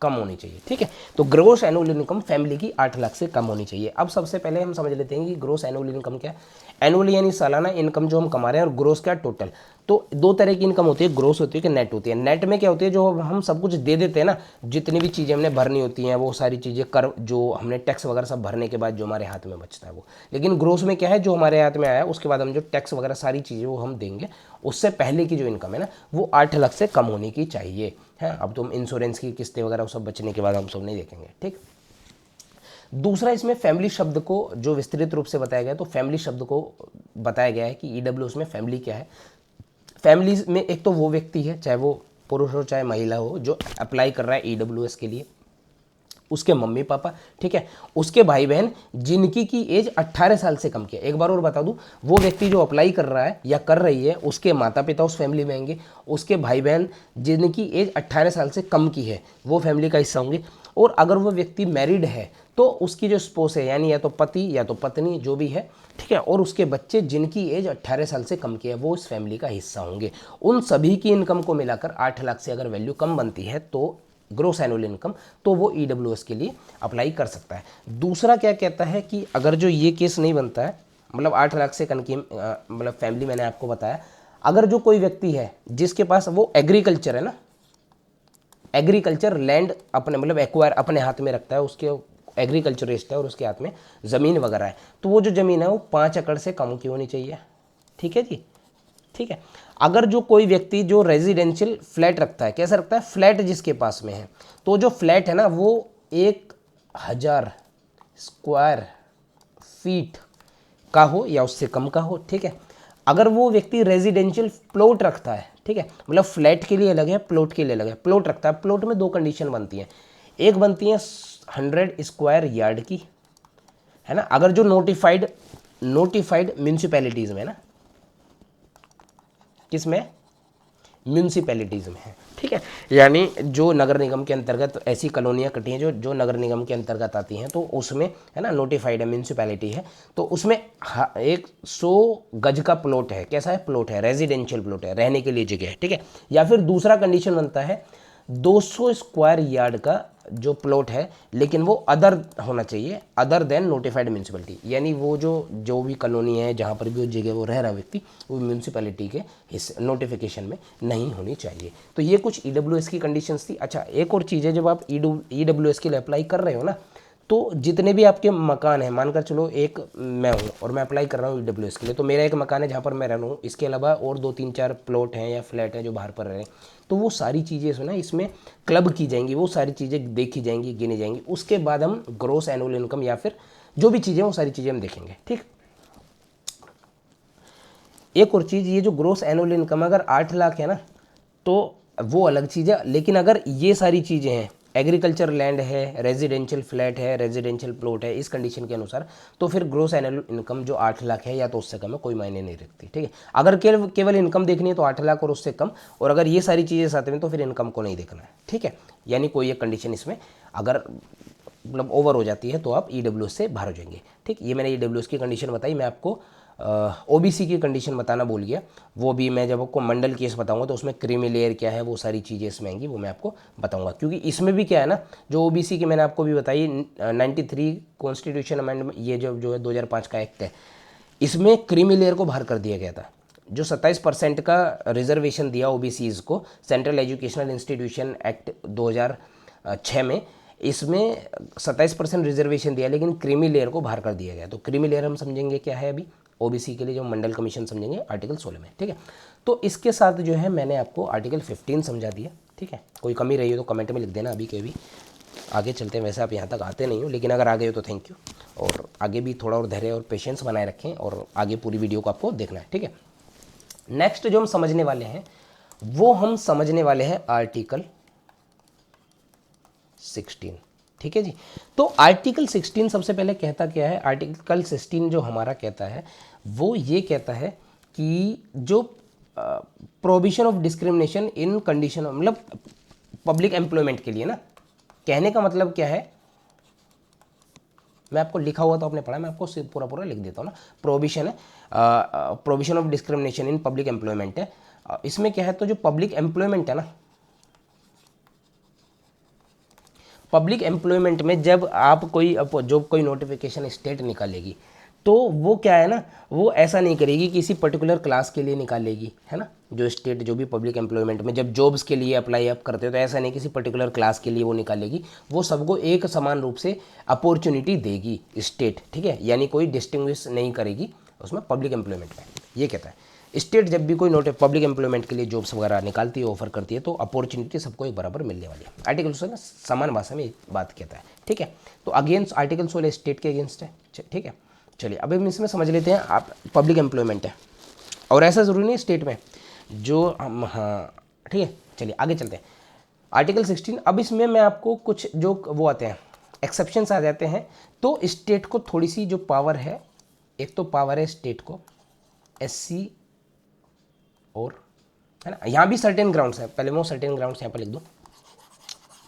कम होनी चाहिए, ठीक है। तो ग्रोस एनुअल इनकम फैमिली की 8 लाख से कम होनी चाहिए। अब सबसे पहले हम समझ लेते हैं कि ग्रोस एनुअल इनकम क्या है। एनुअल यानी सालाना इनकम जो हम कमा रहे हैं, और ग्रोस क्या, टोटल। तो दो तरह की इनकम होती है, ग्रोस होती है कि नेट होती है। नेट में क्या होती है, जो हम सब कुछ दे देते हैं ना, जितनी भी चीज़ें हमने भरनी होती हैं, वो सारी चीज़ें कर, जो हमने टैक्स वगैरह सब भरने के बाद जो हमारे हाथ में बचता है वो। लेकिन ग्रोस में क्या है, जो हमारे हाथ में आया उसके बाद हम जो टैक्स वगैरह सारी चीज़ें वो हम देंगे, उससे पहले की जो इनकम है ना, वो 8 लाख से कम होने की चाहिए, है। अब तो हम इंश्योरेंस की किस्तें वगैरह सब बचने के बाद हम सब नहीं देखेंगे, ठीक। दूसरा, इसमें फैमिली शब्द को जो विस्तृत रूप से बताया गया, तो फैमिली शब्द को बताया गया है कि ईडब्ल्यूएस में फैमिली क्या है। फैमिली में एक तो वो व्यक्ति है, चाहे वो पुरुष हो चाहे महिला हो, जो अप्लाई कर रहा है ईडब्ल्यूएस के लिए, उसके मम्मी पापा, ठीक है, उसके भाई बहन जिनकी की एज 18 साल से कम की है। एक बार और बता दूं, वो व्यक्ति जो अप्लाई कर रहा है या कर रही है, उसके माता पिता उस फैमिली में आएंगे, उसके भाई बहन जिनकी एज 18 साल से कम की है वो फैमिली का हिस्सा होंगे। और अगर वो व्यक्ति मैरिड है तो उसकी जो स्पोस है, यानी या तो पति या तो पत्नी जो भी है, ठीक है, और उसके बच्चे जिनकी एज 18 साल से कम की है, वो इस फैमिली का हिस्सा होंगे। उन सभी की इनकम को मिलाकर 8 लाख से अगर वैल्यू कम बनती है, तो ग्रोस एनुअल इनकम, तो वो ईडब्ल्यूएस के लिए अप्लाई कर सकता है। दूसरा क्या कहता है कि अगर जो ये केस नहीं बनता है, मतलब 8 लाख से कम की मतलब फैमिली, मैंने आपको बताया, अगर जो कोई व्यक्ति है जिसके पास वो एग्रीकल्चर है ना, एग्रीकल्चर लैंड अपने मतलब एक्वायर अपने हाथ में रखता है, उसके एग्रीकल्चरिस्ट है और उसके हाथ में ज़मीन वगैरह है, तो वो जो ज़मीन है वो 5 एकड़ से कम की होनी चाहिए, ठीक है जी, ठीक है। अगर जो कोई व्यक्ति जो रेजिडेंशियल फ्लैट रखता है, कैसा रखता है, फ्लैट जिसके पास में है, तो जो फ्लैट है ना वो 1000 स्क्वायर फीट का हो या उससे कम का हो, ठीक है। अगर वो व्यक्ति रेजिडेंशियल प्लॉट रखता है, ठीक है, मतलब फ्लैट के लिए अलग है, प्लॉट के लिए अलग है, प्लॉट रखता है, प्लॉट में दो कंडीशन बनती हैं, एक बनती है 100 स्क्वायर यार्ड की, है ना, अगर जो नोटिफाइड म्यूनिसिपैलिटीज़ में ना, किसमें, म्यूनिसिपैलिटीज़ में है, ठीक है, यानी जो नगर निगम के अंतर्गत ऐसी कॉलोनियाँ कटी हैं जो नगर निगम के अंतर्गत आती हैं, तो उसमें है ना नोटिफाइड है, म्यूनिसिपैलिटी है, तो उसमें एक 100 गज का प्लॉट है, कैसा है, प्लॉट है, रेजिडेंशियल प्लॉट है, रहने के लिए जगह है, ठीक है। या फिर दूसरा कंडीशन बनता है 200 स्क्वायर यार्ड का जो प्लॉट है, लेकिन वो अदर होना चाहिए, अदर देन नोटिफाइड म्यूनिसिपैलिटी, यानी वो जो भी कॉलोनी है जहाँ पर भी वो जगह वो रह रहा व्यक्ति, वो म्यूनिसिपैलिटी के इस नोटिफिकेशन में नहीं होनी चाहिए। तो ये कुछ ईडब्ल्यूएस की कंडीशंस थी। अच्छा, एक और चीज़ है, जब आप ईडब्ल्यूएस के लिए अप्लाई कर रहे हो ना, तो जितने भी आपके मकान हैं, मानकर चलो एक मैं हूँ और मैं अप्लाई कर रहा हूँ ईडब्ल्यूएस के लिए, तो मेरा एक मकान है जहाँ पर मैं रह रहा हूँ, इसके अलावा और 2-3-4 प्लॉट हैं या फ्लैट हैं जो बाहर पर रह रहे हैं, तो वो सारी चीज़ें जो है ना इसमें क्लब की जाएंगी, वो सारी चीज़ें देखी जाएंगी, गिनी जाएंगी, उसके बाद हम ग्रॉस एनुअल इनकम या फिर जो भी चीज़ें वो सारी चीज़ें हम देखेंगे, ठीक। एक और चीज़, ये जो ग्रॉस एनुअल इनकम अगर 8 लाख है ना, तो वो अलग चीज़ है, लेकिन अगर ये सारी चीज़ें हैं, एग्रीकल्चर लैंड है, रेजिडेंशियल फ्लैट है, रेजिडेंशियल प्लॉट है, इस कंडीशन के अनुसार, तो फिर ग्रोस एनुअल इनकम जो 8 लाख है या तो उससे कम है, कोई मायने नहीं रखती, ठीक है। अगर केवल इनकम देखनी है तो 8 लाख और उससे कम, और अगर ये सारी चीज़ें साथ में तो फिर इनकम को नहीं देखना है, ठीक है। यानी कोई एक कंडीशन इसमें अगर मतलब ओवर हो जाती है तो आप ईडब्ल्यूएस से बाहर हो जाएंगे, ठीक। ये मैंने ईडब्ल्यूएस की कंडीशन बताई। मैं आपको ओबीसी की कंडीशन बताना भूल गया, वो भी मैं जब आपको मंडल केस बताऊंगा तो उसमें क्रीमी लेयर क्या है, वो सारी चीज़ें इसमें आएंगी, वो मैं आपको बताऊंगा। क्योंकि इसमें भी क्या है ना, जो ओबीसी की मैंने आपको भी बताई 93 कॉन्स्टिट्यूशन अमेंडमेंट, ये जो है 2005 का एक्ट है, इसमें क्रीमी लेयर को बाहर कर दिया गया था। जो 27% का रिजर्वेशन दिया ओबीसीज को सेंट्रल एजुकेशनल इंस्टीट्यूशन एक्ट 2006 में, इसमें 27% रिजर्वेशन दिया, लेकिन क्रीमी लेयर को बाहर कर दिया गया। तो क्रीमी लेयर हम समझेंगे क्या है अभी ओबीसी के लिए, जो मंडल कमीशन समझेंगे आर्टिकल 16 में, ठीक है। तो इसके साथ जो है मैंने आपको आर्टिकल 15 समझा दिया, ठीक है। कोई कमी रही हो तो कमेंट में लिख देना अभी के भी। आगे चलते हैं, वैसे आप यहाँ तक आते नहीं हो, लेकिन अगर आ गए हो तो थैंक यू, और आगे भी थोड़ा और धैर्य और पेशेंस बनाए रखें, और आगे पूरी वीडियो को आपको देखना है, ठीक है। नेक्स्ट जो हम समझने वाले हैं वो हम समझने वाले हैं आर्टिकल 16, ठीक है जी। तो आर्टिकल 16 सबसे पहले कहता क्या है, आर्टिकल 16 जो हमारा कहता है वो ये कहता है कि जो provision of discrimination in condition, मतलब पब्लिक एम्प्लॉयमेंट के लिए ना, कहने का मतलब क्या है, मैं आपको लिखा हुआ तो आपने पढ़ा, मैं आपको पूरा पूरा लिख देता हूँ ना। प्रोविजन है, provision of discrimination in public employment है। इसमें क्या है, तो जो पब्लिक एम्प्लॉयमेंट है ना, पब्लिक एम्प्लॉयमेंट में जब आप कोई नोटिफिकेशन स्टेट निकालेगी, तो वो क्या है ना, वो ऐसा नहीं करेगी किसी पर्टिकुलर क्लास के लिए निकालेगी, है ना। जो स्टेट जो भी पब्लिक एम्प्लॉयमेंट में जब जॉब्स के लिए अप्लाई आप करते हो, तो ऐसा नहीं किसी पर्टिकुलर क्लास के लिए वो निकालेगी, वो सबको एक समान रूप से अपॉर्चुनिटी देगी स्टेट, ठीक है। यानी कोई डिस्टिंग्विश नहीं करेगी उसमें पब्लिक एम्प्लॉयमेंट में, ये कहता है। स्टेट जब भी कोई पब्लिक एम्प्लॉयमेंट के लिए जॉब्स वगैरह निकालती है, ऑफर करती है, तो अपॉर्चुनिटी सबको एक बराबर मिलने वाली है। आर्टिकल 16 समान भाषा में बात कहता है, ठीक है। तो अगेंस्ट आर्टिकल 16 स्टेट के अगेंस्ट है, ठीक है। चलिए अब हम इसमें समझ लेते हैं, आप पब्लिक एम्प्लॉयमेंट है, और ऐसा ज़रूरी नहीं स्टेट में जो हम, हाँ ठीक है। चलिए आगे चलते हैं, आर्टिकल 16। अब इसमें मैं आपको कुछ जो वो आते हैं, एक्सेप्शंस आ जाते हैं, तो स्टेट को थोड़ी सी जो पावर है, एक तो पावर है स्टेट को एससी, और है ना, यहाँ भी सर्टेन ग्राउंड्स हैं, पहले मैं सर्टेन ग्राउंड्स यहाँ पर लिख दूँ,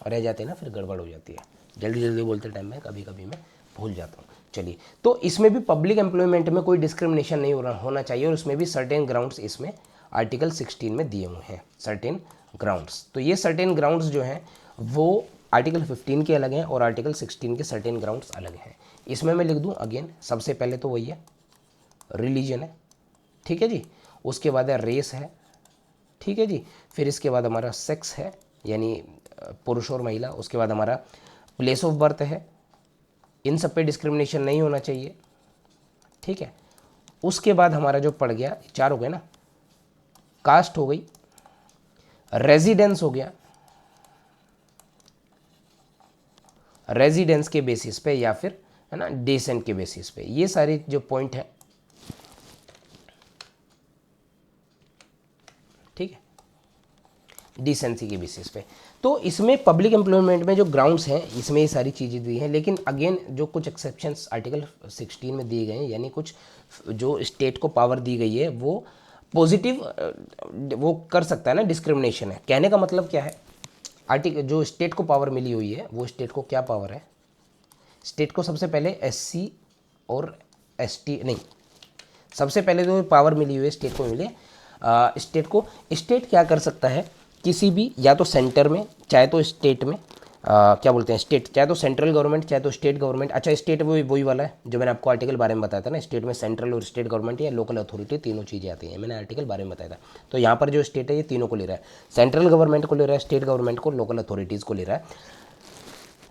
रह जाते हैं ना, फिर गड़बड़ हो जाती है, जल्दी जल्दी बोलते टाइम में कभी कभी मैं भूल जाता हूँ। चलिए, तो इसमें भी पब्लिक एम्प्लॉयमेंट में कोई डिस्क्रिमिनेशन नहीं होना चाहिए, और उसमें भी सर्टेन ग्राउंड्स इसमें आर्टिकल 16 में दिए हुए हैं, सर्टेन ग्राउंड्स। तो ये सर्टेन ग्राउंड्स जो हैं वो आर्टिकल 15 के अलग हैं, और आर्टिकल 16 के सर्टेन ग्राउंड्स अलग हैं। इसमें मैं लिख दूँ अगेन, सबसे पहले तो वही है, रिलीजन है, ठीक है जी, उसके बाद है रेस है, ठीक है जी, फिर इसके बाद हमारा सेक्स है, यानी पुरुष और महिला, उसके बाद हमारा प्लेस ऑफ बर्थ है, इन सब पे डिस्क्रिमिनेशन नहीं होना चाहिए, ठीक है। उसके बाद हमारा जो पड़ गया, 4 हो गए ना, कास्ट हो गई, रेजिडेंस हो गया, रेजिडेंस के बेसिस पे या फिर है ना डेसेंट के बेसिस पे, ये सारे जो पॉइंट है डिसेंसी के बेसिस पे। तो इसमें पब्लिक एम्प्लॉयमेंट में जो ग्राउंड्स हैं इसमें ये सारी चीज़ें दी हैं, लेकिन अगेन जो कुछ एक्सेप्शंस आर्टिकल 16 में दिए गए हैं, यानी कुछ जो स्टेट को पावर दी गई है वो पॉजिटिव वो कर सकता है ना, डिस्क्रिमिनेशन है। कहने का मतलब क्या है, आर्टिकल जो स्टेट को पावर मिली हुई है वो स्टेट को क्या पावर है, स्टेट को सबसे पहले एससी और एसटी नहीं, सबसे पहले जो पावर मिली हुई है स्टेट को मिले, स्टेट क्या कर सकता है, किसी भी या तो सेंटर में चाहे तो स्टेट में क्या बोलते हैं स्टेट, चाहे तो सेंट्रल गवर्नमेंट चाहे तो स्टेट गवर्नमेंट। अच्छा स्टेट वही वाला है जो मैंने आपको आर्टिकल बारे में बताया था ना, स्टेट में सेंट्रल और स्टेट गवर्नमेंट या लोकल अथॉरिटी तीनों चीज़ें आती हैं, मैंने आर्टिकल बारे में बताया था। तो यहाँ पर जो स्टेट है ये तीनों को ले रहा है, सेंट्रल गवर्नमेंट को ले रहा है, स्टेट गवर्नमेंट को, लोकल अथॉरिटीज़ को ले रहा है।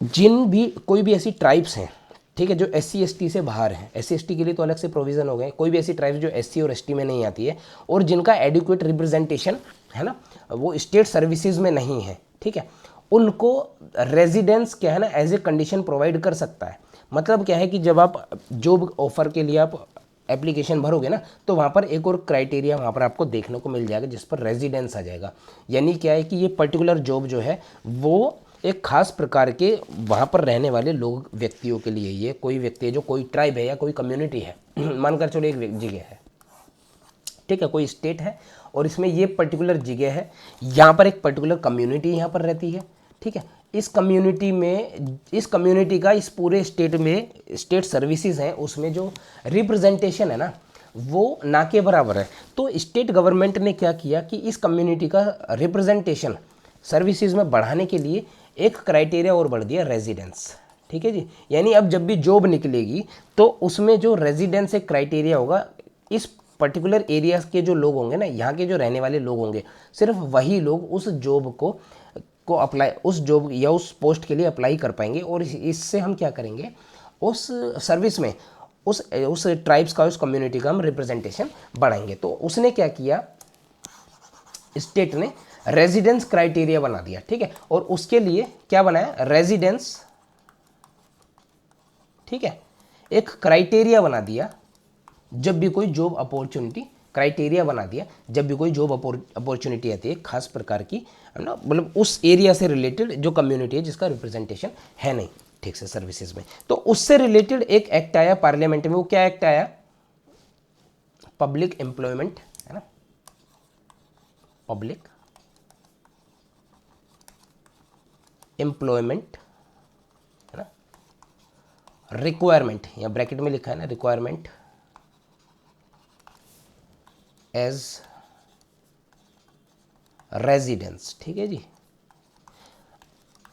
जिन भी कोई भी ऐसी ट्राइब्स हैं, ठीक है, जो SC ST से बाहर है, SC ST के लिए तो अलग से प्रोविज़न हो गए, कोई भी ऐसी ट्राइब्स जो SC और ST में नहीं आती है और जिनका एडिक्वेट रिप्रेजेंटेशन है ना वो स्टेट सर्विसेज में नहीं है, ठीक है, उनको रेजिडेंस क्या है ना एज ए कंडीशन प्रोवाइड कर सकता है। मतलब क्या है कि जब आप जॉब ऑफर के लिए आप एप्लीकेशन भरोगे ना तो वहाँ पर एक और क्राइटेरिया वहाँ पर आपको देखने को मिल जाएगा जिस पर रेजिडेंस आ जाएगा। यानी क्या है कि ये पर्टिकुलर जॉब जो है वो एक खास प्रकार के वहाँ पर रहने वाले लोग व्यक्तियों के लिए, ये कोई व्यक्ति है जो कोई ट्राइब है या कोई कम्युनिटी है मानकर चलो एक जगह है, ठीक है, कोई स्टेट है और इसमें ये पर्टिकुलर जगह है, यहाँ पर एक पर्टिकुलर कम्युनिटी यहाँ पर रहती है, ठीक है, इस कम्युनिटी का इस पूरे स्टेट में स्टेट सर्विसेज हैं उसमें जो रिप्रेजेंटेशन है ना वो ना के बराबर है। तो स्टेट गवर्नमेंट ने क्या किया कि इस कम्युनिटी का रिप्रेजेंटेशन सर्विसेज में बढ़ाने के लिए एक क्राइटेरिया और बढ़ दिया, रेजिडेंस, ठीक है जी। यानी अब जब भी जॉब निकलेगी तो उसमें जो रेजिडेंस एक क्राइटेरिया होगा, इस पर्टिकुलर एरिया के जो लोग होंगे ना, यहाँ के जो रहने वाले लोग होंगे, सिर्फ वही लोग उस जॉब को अप्लाई, उस जॉब या उस पोस्ट के लिए अप्लाई कर पाएंगे और इससे हम क्या करेंगे, उस सर्विस में उस ट्राइब्स का, उस कम्युनिटी का हम रिप्रेजेंटेशन बढ़ाएंगे। तो उसने क्या किया, स्टेट ने रेजिडेंस क्राइटेरिया बना दिया, ठीक है, और उसके लिए क्या बनाया, रेजिडेंस, ठीक है, एक क्राइटेरिया बना दिया जब भी कोई जॉब अपॉर्चुनिटी, क्राइटेरिया बना दिया जब भी कोई जॉब अपॉर्चुनिटी आती है खास प्रकार की, है ना, मतलब उस एरिया से रिलेटेड जो कम्युनिटी है जिसका रिप्रेजेंटेशन है नहीं ठीक से सर्विसेज में, तो उससे रिलेटेड एक एक्ट आया पार्लियामेंट में। वो क्या एक्ट आया, पब्लिक एम्प्लॉयमेंट, है ना, पब्लिक एम्प्लॉयमेंट, है ना, रिक्वायरमेंट, या ब्रैकेट में लिखा है ना, रिक्वायरमेंट एज रेजिडेंस, ठीक है जी,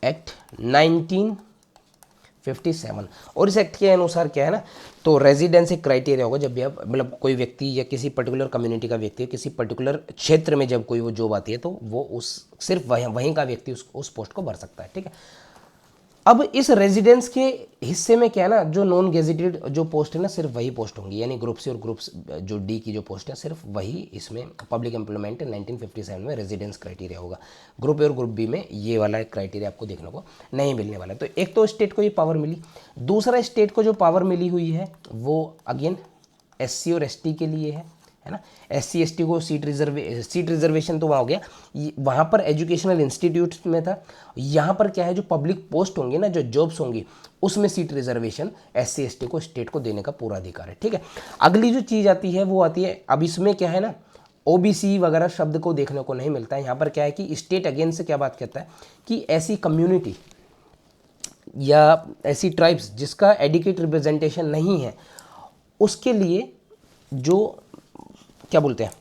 एक्ट 1957। और इस एक्ट के अनुसार क्या है ना, तो रेजिडेंस एक क्राइटेरिया होगा जब भी आप, मतलब कोई व्यक्ति या किसी पर्टिकुलर कम्युनिटी का व्यक्ति किसी पर्टिकुलर क्षेत्र में जब कोई वो जॉब आती है तो वो उस सिर्फ वहीं का व्यक्ति उस पोस्ट को भर सकता है, ठीक है। अब इस रेजिडेंस के हिस्से में क्या है ना, जो नॉन गेजेटेड जो पोस्ट है ना सिर्फ वही पोस्ट होंगी, यानी ग्रुप सी और ग्रुप जो डी की जो पोस्ट है सिर्फ वही इसमें पब्लिक एम्प्लॉयमेंट 1957 में रेजिडेंस क्राइटेरिया होगा। ग्रुप ए और ग्रुप बी में ये वाला क्राइटेरिया आपको देखने को नहीं मिलने वाला। तो एक तो स्टेट को ये पावर मिली, दूसरा स्टेट को जो पावर मिली हुई है वो अगेन SC और ST के लिए है ना। SC ST को सीट रिजर्वेशन तो वहाँ हो गया, वहाँ पर एजुकेशनल इंस्टीट्यूट में था। यहाँ पर क्या है, जो पब्लिक पोस्ट होंगी ना, जो जॉब्स होंगी उसमें सीट रिजर्वेशन SC ST को स्टेट को देने का पूरा अधिकार है, ठीक है। अगली जो चीज़ आती है वो आती है, अब इसमें क्या है ना, OBC वगैरह शब्द को देखने को नहीं मिलता है। यहाँ पर क्या है कि स्टेट अगेन से क्या बात करता है कि ऐसी कम्युनिटी या ऐसी ट्राइब्स जिसका एडिक्वेट रिप्रेजेंटेशन नहीं है उसके लिए जो क्या बोलते हैं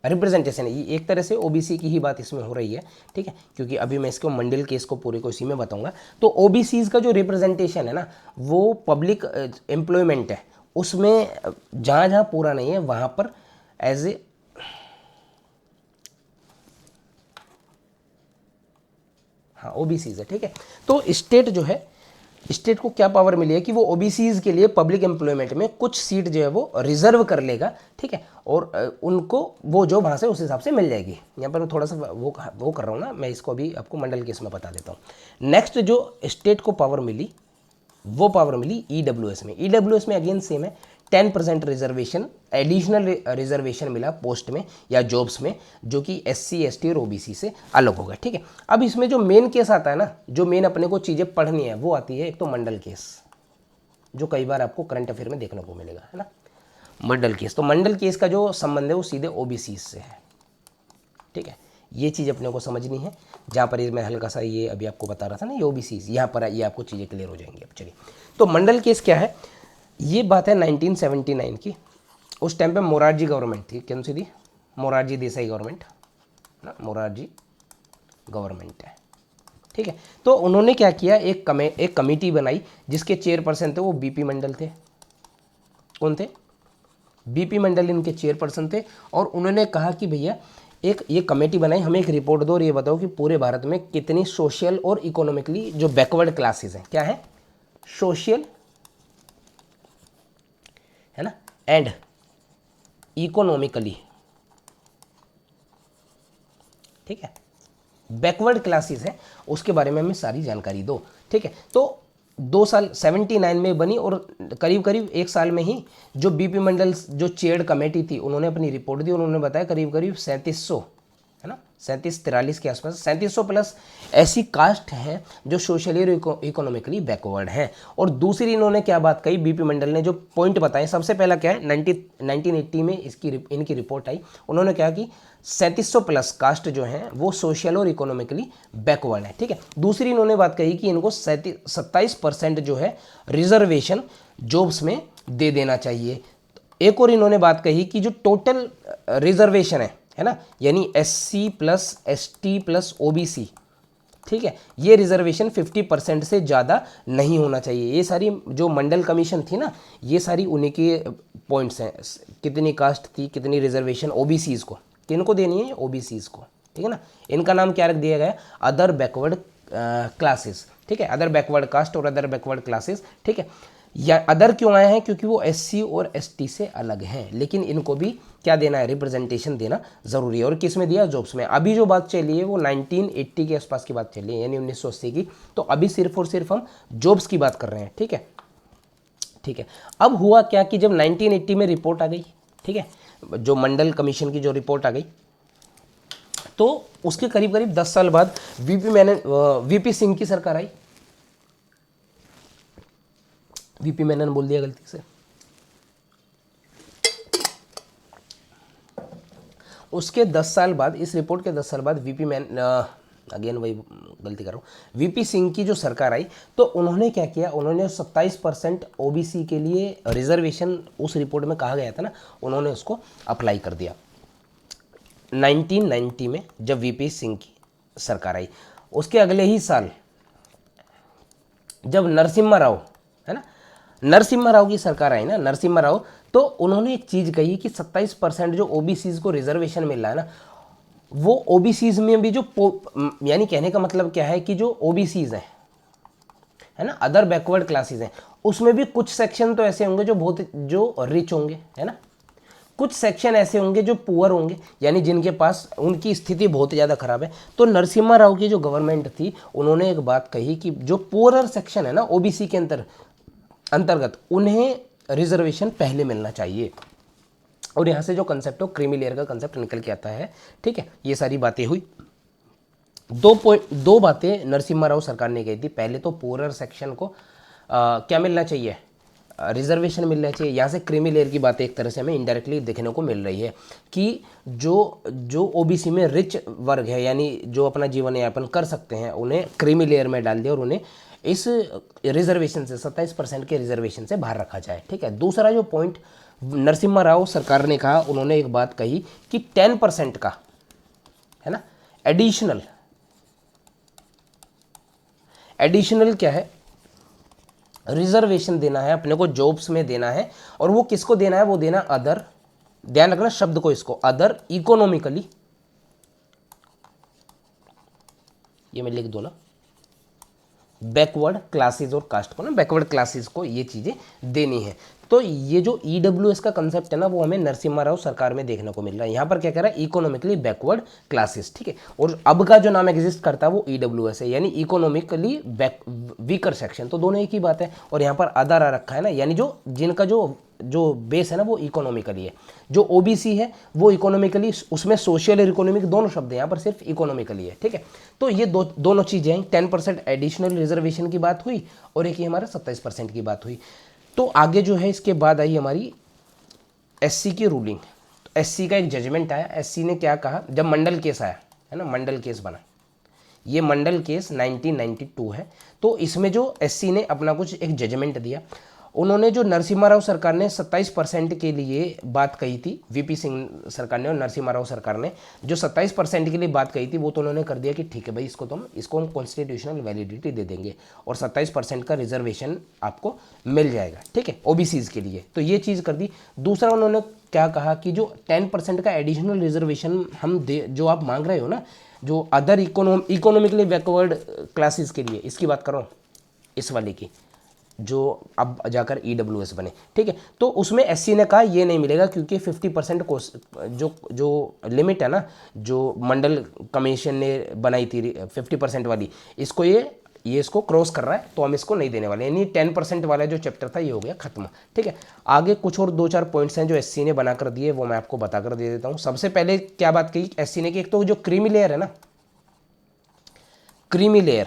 रिप्रेजेंटेशन है, ये एक तरह से OBC की ही बात इसमें हो रही है, ठीक है, क्योंकि अभी मैं इसको मंडल केस को पूरे को इसी में बताऊंगा। तो OBCs का जो रिप्रेजेंटेशन है ना वो पब्लिक एम्प्लॉयमेंट है, उसमें जहाँ जहाँ पूरा नहीं है वहाँ पर एज ए हाँ OBCs है, ठीक है। तो स्टेट जो है, स्टेट को क्या पावर मिली है कि वो OBCs के लिए पब्लिक एम्प्लॉयमेंट में कुछ सीट जो है वो रिजर्व कर लेगा, ठीक है, और उनको वो जो वहाँ से उस हिसाब से मिल जाएगी। यहाँ पर मैं थोड़ा सा वो कर रहा हूँ ना, मैं इसको अभी आपको मंडल केस में बता देता हूँ। नेक्स्ट जो स्टेट को पावर मिली वो पावर मिली EWS में। EWS में अगेन सेम है, 10% रिजर्वेशन, एडिशनल रिजर्वेशन मिला पोस्ट में या जॉब्स में, जो कि SC ST और OBC से अलग होगा, ठीक है। अब इसमें जो मेन केस आता है ना, जो मेन अपने को चीज़ें पढ़नी है, वो आती है एक तो मंडल केस, जो कई बार आपको करंट अफेयर में देखने को मिलेगा, है ना। मंडल केस, तो मंडल केस का जो संबंध है वो सीधे OBC से है, ठीक है। ये चीज़ अपने को समझनी है, जहाँ पर मैं हल्का सा ये अभी आपको बता रहा था ना, ये OBC, यहाँ पर ये आपको चीज़ें क्लियर हो जाएंगी। अब चलिए, तो मंडल केस क्या है, ये बात है 1979 की। उस टाइम पे मोरारजी गवर्नमेंट थी, कौन सी थी, मोरारजी देसाई गवर्नमेंट ना, मोरारजी गवर्नमेंट है, ठीक है। तो उन्होंने क्या किया, एक कमेटी बनाई जिसके चेयरपर्सन थे वो BP मंडल थे। कौन थे, BP मंडल इनके चेयरपर्सन थे। और उन्होंने कहा कि भैया एक ये कमेटी बनाई, हमें एक रिपोर्ट दो और ये बताओ कि पूरे भारत में कितनी सोशल और इकोनॉमिकली जो बैकवर्ड क्लासेस हैं, क्या है, सोशल, है ना, एंड इकोनॉमिकली, ठीक है, बैकवर्ड क्लासेस है, उसके बारे में हमें सारी जानकारी दो, ठीक है। तो 2 साल 79 में बनी और करीब करीब 1 साल में ही जो BP मंडल जो चेयर्ड कमेटी थी, उन्होंने अपनी रिपोर्ट दी। उन्होंने बताया करीब करीब 3700, है ना, 37-43 के आसपास 3700 प्लस ऐसी कास्ट हैं जो सोशली और इकोनॉमिकली बैकवर्ड हैं। और दूसरी इन्होंने क्या बात कही, BP मंडल ने जो पॉइंट बताए, सबसे पहला क्या है, 1980 में इनकी रिपोर्ट आई। उन्होंने कहा कि 3700 प्लस कास्ट जो हैं वो सोशल और इकोनॉमिकली बैकवर्ड है, ठीक है। दूसरी इन्होंने बात कही कि इनको 27% जो है रिजर्वेशन जॉब्स में दे देना चाहिए। एक और इन्होंने बात कही कि जो टोटल रिजर्वेशन है ना, यानी SC plus ST plus OBC, ठीक है, ये रिजर्वेशन 50% से ज़्यादा नहीं होना चाहिए। ये सारी जो मंडल कमीशन थी ना, ये सारी उन्हीं के पॉइंट्स हैं। कितनी कास्ट थी, कितनी रिजर्वेशन OBCs को, किनको देनी है, OBCs को, ठीक है ना। इनका नाम क्या रख दिया गया, अदर बैकवर्ड क्लासेस, ठीक है, अदर बैकवर्ड कास्ट और अदर बैकवर्ड क्लासेस, ठीक है। या अदर क्यों आए हैं, क्योंकि वो SC और ST से अलग हैं, लेकिन इनको भी क्या देना है, रिप्रेजेंटेशन देना जरूरी है। और किस में दिया, जॉब्स में। अभी जो बात चली है वो 1980 के आसपास की बात चली है, यानी 1980 की। तो अभी सिर्फ और सिर्फ हम जॉब्स की बात कर रहे हैं, ठीक है, ठीक है। अब हुआ क्या कि जब 1980 में रिपोर्ट आ गई, ठीक है, जो मंडल कमीशन की जो रिपोर्ट आ गई, तो उसके करीब करीब 10 साल बाद VP सिंह की सरकार आई। VP मैनन बोल दिया गलती से। उसके 10 साल बाद, इस रिपोर्ट के 10 साल बाद अगेन वही गलती कर रहा हूँ, VP सिंह की जो सरकार आई, तो उन्होंने क्या किया, उन्होंने 27% OBC के लिए रिजर्वेशन उस रिपोर्ट में कहा गया था ना, उन्होंने उसको अप्लाई कर दिया 1990 में, जब VP सिंह की सरकार आई। उसके अगले ही साल जब नरसिम्हा राव, है ना, नरसिम्हा राव की सरकार आई ना, नरसिम्हा राव, तो उन्होंने एक चीज़ कही कि 27% जो OBCs को रिजर्वेशन मिल रहा है ना, वो OBCs में भी जो यानी कहने का मतलब क्या है कि जो OBCs हैं, है ना, अदर बैकवर्ड क्लासेस हैं, उसमें भी कुछ सेक्शन तो ऐसे होंगे जो बहुत जो रिच होंगे, है ना, कुछ सेक्शन ऐसे होंगे जो पुअर होंगे, यानी जिनके पास उनकी स्थिति बहुत ज़्यादा खराब है। तो नरसिम्हा राव की जो गवर्नमेंट थी, उन्होंने एक बात कही कि जो पुअरर सेक्शन है ना OBC के अंतर्गत, उन्हें रिजर्वेशन पहले मिलना चाहिए। और यहाँ से जो कंसेप्ट हो, क्रीमी लेयर का कंसेप्ट निकल के आता है, ठीक है। ये सारी बातें हुई। दो बातें नरसिम्हा राव सरकार ने कही थी। पहले तो पुअरर सेक्शन को क्या मिलना चाहिए, रिजर्वेशन मिलना चाहिए। यहाँ से क्रीमी लेयर की बातें एक तरह से हमें इनडायरेक्टली देखने को मिल रही है कि जो OBC में रिच वर्ग है, यानी जो अपना जीवन यापन कर सकते हैं, उन्हें क्रीमी लेयर में डाल दिया और उन्हें इस रिजर्वेशन से 27% के रिजर्वेशन से बाहर रखा जाए, ठीक है। दूसरा जो पॉइंट नरसिम्हा राव सरकार ने कहा, उन्होंने एक बात कही कि 10% का, है ना, एडिशनल क्या है, रिजर्वेशन देना है अपने को, जॉब्स में देना है। और वो किसको देना है, वो देना अदर, ध्यान रखना शब्द को, इसको अदर इकोनॉमिकली, ये मैं लिख दो ना, बैकवर्ड क्लासेस और कास्ट को ना, बैकवर्ड क्लासेस को ये चीज़ें देनी है। तो ये जो EWS का कंसेप्ट है ना, वो हमें नरसिम्हा राव सरकार में देखने को मिल रहा है। यहाँ पर क्या कह रहा है, इकोनॉमिकली बैकवर्ड क्लासेस, ठीक है। और अब का जो नाम एग्जिस्ट करता है वो EWS है, यानी इकोनॉमिकली वीकर सेक्शन। तो दोनों एक ही बात है। और यहाँ पर अदर आ रखा है ना, यानी जो जिनका जो जो बेस है ना वो इकोनॉमिकली है, जो ओबीसी है वो इकोनॉमिकली, उसमें सोशल और इकोनॉमिक दोनों शब्द हैं, यहाँ पर सिर्फ इकोनॉमिकली है, ठीक है। तो ये दोनों चीज़ें हैं, 10% एडिशनल रिजर्वेशन की बात हुई और एक ही हमारा 27% की बात हुई। तो आगे जो है इसके बाद आई हमारी एससी की रूलिंग। तो एससी का एक जजमेंट आया, एससी ने क्या कहा, जब मंडल केस आया है ना, मंडल केस बना, ये मंडल केस 1992 है। तो इसमें जो एससी ने अपना कुछ एक जजमेंट दिया, उन्होंने जो नरसिम्हा राव सरकार ने 27% के लिए बात कही थी, वीपी सिंह सरकार ने और नरसिम्हा राव सरकार ने जो 27% के लिए बात कही थी, वो तो उन्होंने कर दिया कि ठीक है भाई, इसको हम कॉन्स्टिट्यूशनल वैलिडिटी दे देंगे और 27% का रिजर्वेशन आपको मिल जाएगा, ठीक है, ओबीसीज के लिए। तो ये चीज़ कर दी। दूसरा उन्होंने क्या कहा कि जो 10% का एडिशनल रिजर्वेशन हम जो आप मांग रहे हो ना, जो अदर इकोनॉमिकली बैकवर्ड क्लासेस के लिए, इसकी बात करो, इस वाले की, जो अब जाकर ईडब्ल्यूएस बने, ठीक है। तो उसमें एससी ने कहा ये नहीं मिलेगा, क्योंकि 50% जो लिमिट है ना, जो मंडल कमीशन ने बनाई थी 50% वाली, इसको ये इसको क्रॉस कर रहा है, तो हम इसको नहीं देने वाले। यानी 10% वाला जो चैप्टर था ये हो गया खत्म, ठीक है। आगे कुछ और 2-4 पॉइंट्स हैं जो एससी ने बनाकर दिए, वो मैं आपको बताकर दे देता हूँ। सबसे पहले क्या बात कही एससी ने कि एक तो जो क्रीमी लेयर है ना, क्रीमी लेयर,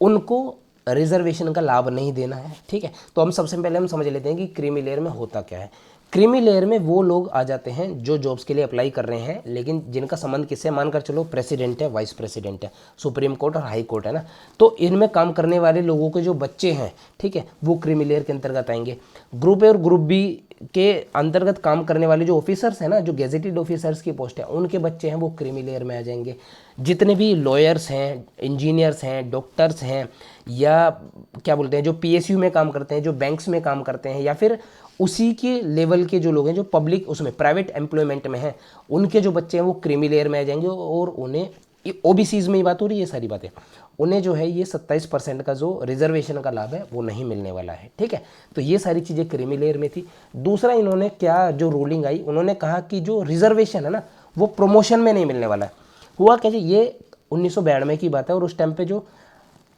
उनको रिजर्वेशन का लाभ नहीं देना है, ठीक है। तो हम सबसे पहले हम समझ लेते हैं कि क्रीमी लेयर में होता क्या है। क्रीमी लेयर में वो लोग आ जाते हैं जो जॉब्स के लिए अप्लाई कर रहे हैं, लेकिन जिनका संबंध किससे, मानकर चलो प्रेसिडेंट है, वाइस प्रेसिडेंट है, सुप्रीम कोर्ट और हाई कोर्ट है ना, तो इनमें काम करने वाले लोगों के जो बच्चे हैं, ठीक है, वो क्रीमी लेयर के अंतर्गत आएंगे। ग्रुप ए और ग्रुप बी के अंतर्गत काम करने वाले जो ऑफिसर्स हैं ना, जो गेजेटेड ऑफिसर्स की पोस्ट है, उनके बच्चे हैं वो क्रीमी लेयर में आ जाएंगे। जितने भी लॉयर्स हैं, इंजीनियर्स हैं, डॉक्टर्स हैं, या क्या बोलते हैं, जो पीएसयू में काम करते हैं, जो बैंक्स में काम करते हैं, या फिर उसी के लेवल के जो लोग हैं जो पब्लिक उसमें प्राइवेट एम्प्लॉयमेंट में हैं, उनके जो बच्चे हैं वो क्रीमी लेयर में आ जाएंगे। और उन्हें ओबीसीज में ही बात हो रही है, ये सारी बातें, उन्हें जो है ये 27% का जो रिजर्वेशन का लाभ है वो नहीं मिलने वाला है, ठीक है। तो ये सारी चीज़ें क्रीमी लेयर में थी। दूसरा इन्होंने क्या जो रूलिंग आई, उन्होंने कहा कि जो रिजर्वेशन है ना वो प्रमोशन में नहीं मिलने वाला है। हुआ क्या जी, ये 1992 की बात है, और उस टाइम पे जो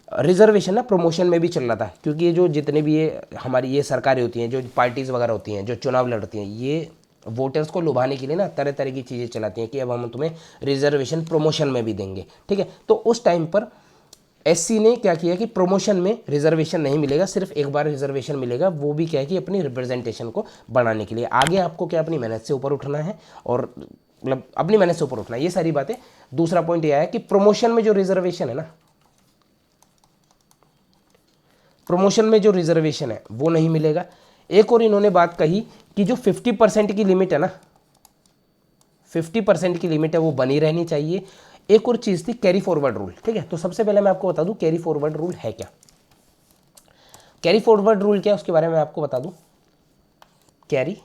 रिजर्वेशन ना प्रमोशन में भी चल रहा था, क्योंकि ये जो जितने भी ये हमारी ये सरकारें होती हैं, जो पार्टीज़ वगैरह होती हैं, जो चुनाव लड़ती हैं, ये वोटर्स को लुभाने के लिए ना तरह तरह की चीज़ें चलाती हैं कि अब हम तुम्हें रिजर्वेशन प्रमोशन में भी देंगे, ठीक है। तो उस टाइम पर एससी ने क्या किया कि प्रमोशन में रिजर्वेशन नहीं मिलेगा, सिर्फ एक बार रिजर्वेशन मिलेगा, वो भी क्या है कि अपनी रिप्रेजेंटेशन को बढ़ाने के लिए। आगे आपको क्या अपनी मेहनत से ऊपर उठना है, और मतलब अपनी मेहनत से ऊपर उठना है, ये सारी बातें। दूसरा पॉइंट यह है कि प्रमोशन में जो रिजर्वेशन है ना, प्रमोशन में जो रिजर्वेशन है वो नहीं मिलेगा। एक और इन्होंने बात कही कि जो 50% की लिमिट है ना, 50% की लिमिट है वो बनी रहनी चाहिए। एक और चीज थी कैरी फॉरवर्ड रूल, ठीक है। तो सबसे पहले मैं आपको बता दूं कैरी फॉरवर्ड रूल है क्या। कैरी फॉरवर्ड रूल क्या है उसके बारे में आपको बता दूं। कैरी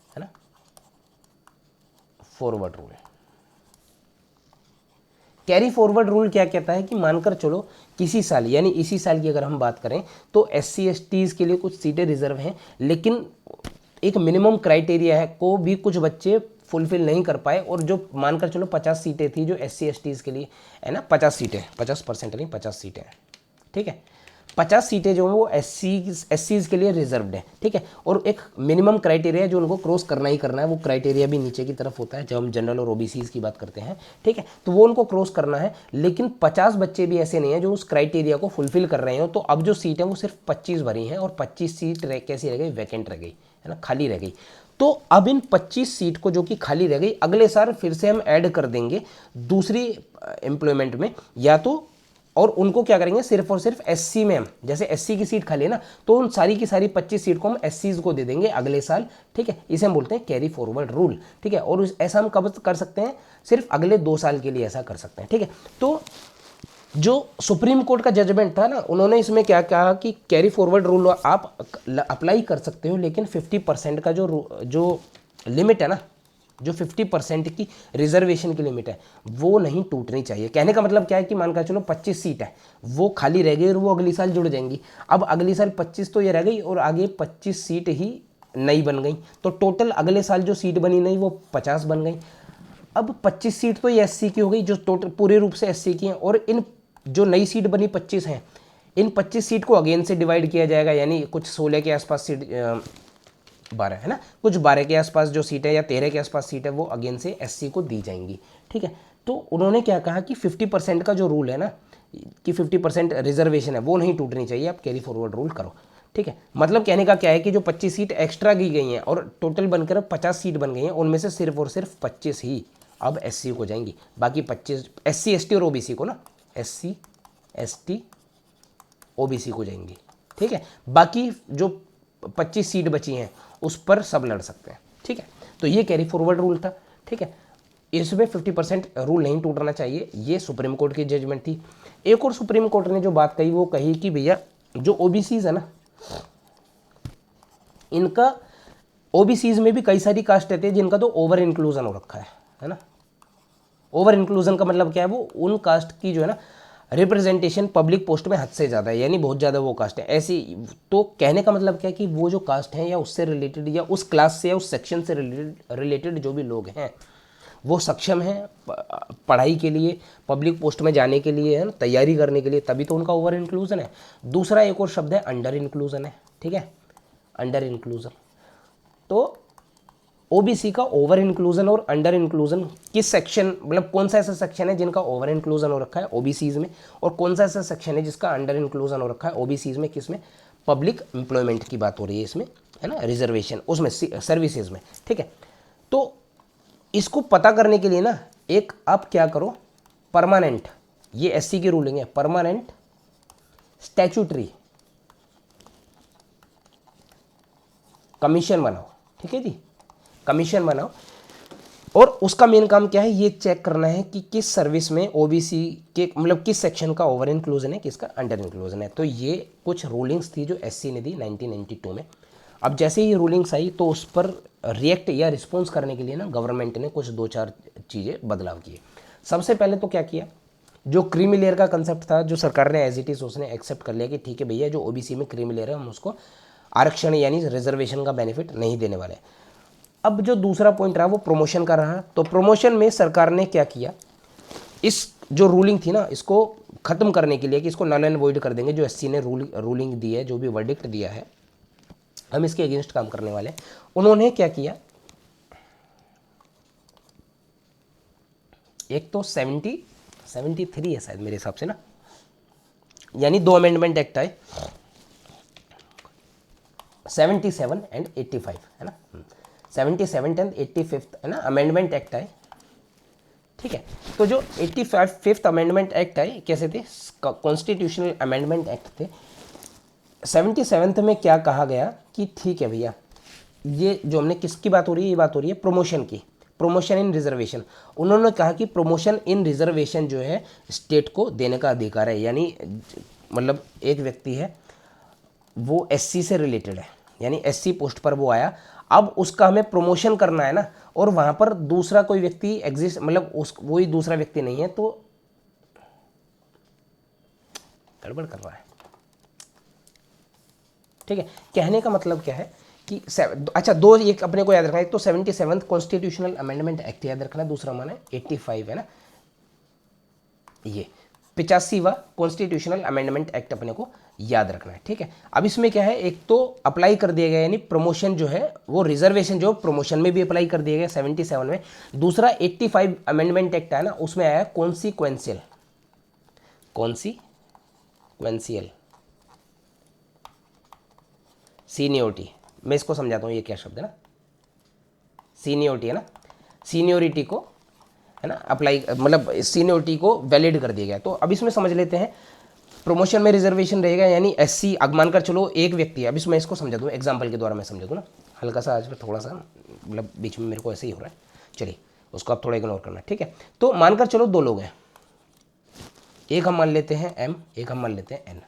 है ना, forward rule, carry forward rule क्या कहता है कि मानकर चलो किसी साल, यानी इसी साल की अगर हम बात करें, तो SC STs के लिए कुछ सीटें रिजर्व हैं, लेकिन एक मिनिमम क्राइटेरिया है को भी कुछ बच्चे फुलफिल नहीं कर पाए, और जो मानकर चलो 50 सीटें थी जो SC STs के लिए है ना, 50 सीटें, 50% नहीं 50 सीटें हैं, ठीक है। 50 सीटें जो हैं वो SCs के लिए रिजर्व्ड है, ठीक है। और एक मिनिमम क्राइटेरिया जो उनको क्रॉस करना ही करना है, वो क्राइटेरिया भी नीचे की तरफ होता है जब हम जनरल और OBCs की बात करते हैं, ठीक है। तो वो उनको क्रॉस करना है, लेकिन 50 बच्चे भी ऐसे नहीं हैं जो उस क्राइटेरिया को फुलफिल कर रहे हो। तो अब जो सीट है वो सिर्फ 25 भरी हैं, और 25 सीट कैसी रह गई, वैकेंट रह गई है ना, खाली रह गई। तो अब इन 25 सीट को जो कि खाली रह गई, अगले साल फिर से हम ऐड कर देंगे दूसरी एम्प्लॉयमेंट में, या तो और उनको क्या करेंगे, सिर्फ और सिर्फ SC में हम, जैसे SC की सीट खाली है ना, तो उन सारी की सारी 25 सीट को हम SCs को दे देंगे अगले साल, ठीक है। इसे हम बोलते हैं कैरी फॉरवर्ड रूल, ठीक है। और ऐसा हम कब कर सकते हैं, सिर्फ अगले 2 साल के लिए ऐसा कर सकते हैं, ठीक है। तो जो सुप्रीम कोर्ट का जजमेंट था ना, उन्होंने इसमें क्या कहा कि कैरी फॉरवर्ड रूल आप अप्लाई कर सकते हो, लेकिन 50% का जो लिमिट है ना, जो 50% की रिजर्वेशन की लिमिट है वो नहीं टूटनी चाहिए। कहने का मतलब क्या है कि मानकर चलो 25 सीट है वो खाली रह गई और वो अगली साल जुड़ जाएंगी। अब अगली साल 25 तो ये रह गई और आगे 25 सीट ही नई बन गई, तो टोटल अगले साल जो सीट बनी नई वो 50 बन गई। अब 25 सीट तो ये SC की हो गई जो टोटल पूरे रूप से SC की हैं, और इन जो नई सीट बनी 25 हैं, इन 25 सीट को अगेन से डिवाइड किया जाएगा, यानी कुछ 16 के आसपास सीट 12 है ना, कुछ 12 के आसपास जो सीट है या 13 के आसपास सीट है वो अगेन से एससी को दी जाएंगी। ठीक है, तो उन्होंने क्या कहा कि 50% का जो रूल है ना कि 50% रिजर्वेशन है वो नहीं टूटनी चाहिए, आप कैरी फॉरवर्ड रूल करो। ठीक है, मतलब कहने का क्या है कि जो 25 सीट एक्स्ट्रा की गई हैं और टोटल बनकर 50 सीट बन गई हैं, उनमें से सिर्फ और सिर्फ 25 ही अब एससी को जाएंगी, बाकी 25 एससी एसटी और ओबीसी को ना, एससी एसटी ओबीसी को जाएंगी। ठीक है, बाकी जो 25 सीट बची हैं उस पर सब लड़ सकते हैं। ठीक है, तो ये कैरी फॉरवर्ड रूल था। ठीक है, इसमें 50% रूल नहीं टूटना चाहिए, ये सुप्रीम कोर्ट की जजमेंट थी। एक और सुप्रीम कोर्ट ने जो बात कही वो कही कि भैया जो ओबीसीज है ना, इनका ओबीसीज में भी कई सारी कास्ट रहती है जिनका तो ओवर इंक्लूजन हो रखा है ना। ओवर इंक्लूजन का मतलब क्या है, वो उन कास्ट की जो है ना रिप्रेजेंटेशन पब्लिक पोस्ट में हद से ज़्यादा है, यानी बहुत ज़्यादा वो कास्ट है ऐसी। तो कहने का मतलब क्या है कि वो जो कास्ट है या उससे रिलेटेड या उस क्लास से या उस सेक्शन से रिलेटेड जो भी लोग हैं वो सक्षम हैं पढ़ाई के लिए, पब्लिक पोस्ट में जाने के लिए, है ना, तैयारी करने के लिए, तभी तो उनका ओवर इंक्लूजन है। दूसरा एक और शब्द है अंडर इंक्लूजन है। ठीक है, अंडर इंक्लूजन। तो ओबीसी का ओवर इंक्लूजन और अंडर इंक्लूजन किस सेक्शन, मतलब कौन सा ऐसा सेक्शन है जिनका ओवर इंक्लूजन हो रखा है ओबीसीज में, और कौन सा ऐसा सेक्शन है जिसका अंडर इंक्लूजन हो रखा है ओबीसीज में, किसमें, पब्लिक एम्प्लॉयमेंट की बात हो रही है इसमें, है ना, रिजर्वेशन उसमें, सर्विसेज में। ठीक है, तो इसको पता करने के लिए ना एक आप क्या करो, परमानेंट, ये एससी की रूलिंग है, परमानेंट स्टैट्यूटरी कमीशन बनाओ। ठीक है जी, कमीशन बनाओ, और उसका मेन काम क्या है, ये चेक करना है कि किस सर्विस में ओबीसी के मतलब किस सेक्शन का ओवर इंक्लूजन है, किसका अंडर इंक्लूजन है। तो ये कुछ रूलिंग्स थी जो एससी ने दी 1992 में। अब जैसे ही रूलिंग्स आई तो उस पर रिएक्ट या रिस्पॉन्स करने के लिए ना गवर्नमेंट ने कुछ 2-4 चीज़ें बदलाव किए। सबसे पहले तो क्या किया, जो क्रीमी लेयर का कंसेप्ट था जो सरकार ने एज इट इज़ उसने एक्सेप्ट कर लिया कि ठीक है भैया जो ओबीसी में क्रीमी लेयर है हम उसको आरक्षण यानी रिजर्वेशन का बेनिफिट नहीं देने वाले। अब जो दूसरा पॉइंट रहा वो प्रमोशन का रहा। तो प्रमोशन में सरकार ने क्या किया, इस जो रूलिंग थी ना इसको ख़त्म करने के लिए कि इसको नल एंड वॉइड कर देंगे, जो एससी ने रूलिंग दी है, जो भी वर्डिक्ट दिया है हम इसके अगेंस्ट काम करने वाले हैं। उन्होंने क्या किया, एक तो 73 है शायद मेरे हिसाब से ना, यानी 2 अमेंडमेंट एक्ट आए, 77 एंड 85 है ना, 77 एंड 85 है ना अमेंडमेंट एक्ट आए। ठीक है, तो जो 85th अमेंडमेंट एक्ट आए कैसे थे, कॉन्स्टिट्यूशनल अमेंडमेंट एक्ट थे। 77th में क्या कहा गया कि ठीक है भैया ये जो हमने किसकी बात हो रही है, ये बात हो रही है प्रमोशन की, प्रमोशन इन रिजर्वेशन। उन्होंने कहा कि प्रमोशन इन रिजर्वेशन जो है स्टेट को देने का अधिकार है, यानी मतलब एक व्यक्ति है वो एससी से रिलेटेड है, यानी एससी पोस्ट पर वो आया, अब उसका हमें प्रमोशन करना है ना, और वहाँ पर दूसरा कोई व्यक्ति एग्जिस्ट मतलब उस वही दूसरा व्यक्ति नहीं है, तो गड़बड़ कर रहा है। ठीक है, कहने का मतलब क्या है कि अच्छा दो एक अपने को याद रखना है, एक तो 77th कॉन्स्टिट्यूशनल अमेंडमेंट एक्ट याद रखना, दूसरा माना 85 है ना, ये 85वां कॉन्स्टिट्यूशनल अमेंडमेंट एक्ट अपने को याद रखना है। ठीक है, अब इसमें क्या है, एक तो अप्लाई कर दिया गया यानी प्रमोशन जो है वो रिजर्वेशन जो प्रमोशन में भी अप्लाई कर दिया गया 77 में। दूसरा 85 अमेंडमेंट एक्ट है ना, उसमें आया कॉन्सिक्वेंशियल सीनियोरिटी। मैं इसको समझाता हूँ ये क्या शब्द है ना, सीनियोरिटी है ना, सीनियोरिटी को है ना अप्लाई मतलब सीनियोरिटी को वैलिड कर दिया गया। तो अब इसमें समझ लेते हैं, प्रमोशन में रिजर्वेशन रहेगा यानी एससी मानकर चलो एक व्यक्ति है, अब इसमें इसको समझा दूँ एग्जाम्पल के द्वारा मैं समझा दूँ ना, हल्का सा आज में थोड़ा सा मतलब बीच में मेरे को ऐसे ही हो रहा है, चलिए उसको आप थोड़ा इग्नोर करना। ठीक है, तो मानकर चलो 2 लोग हैं, एक हम मान लेते हैं एम, एक हम मान लेते हैं एन।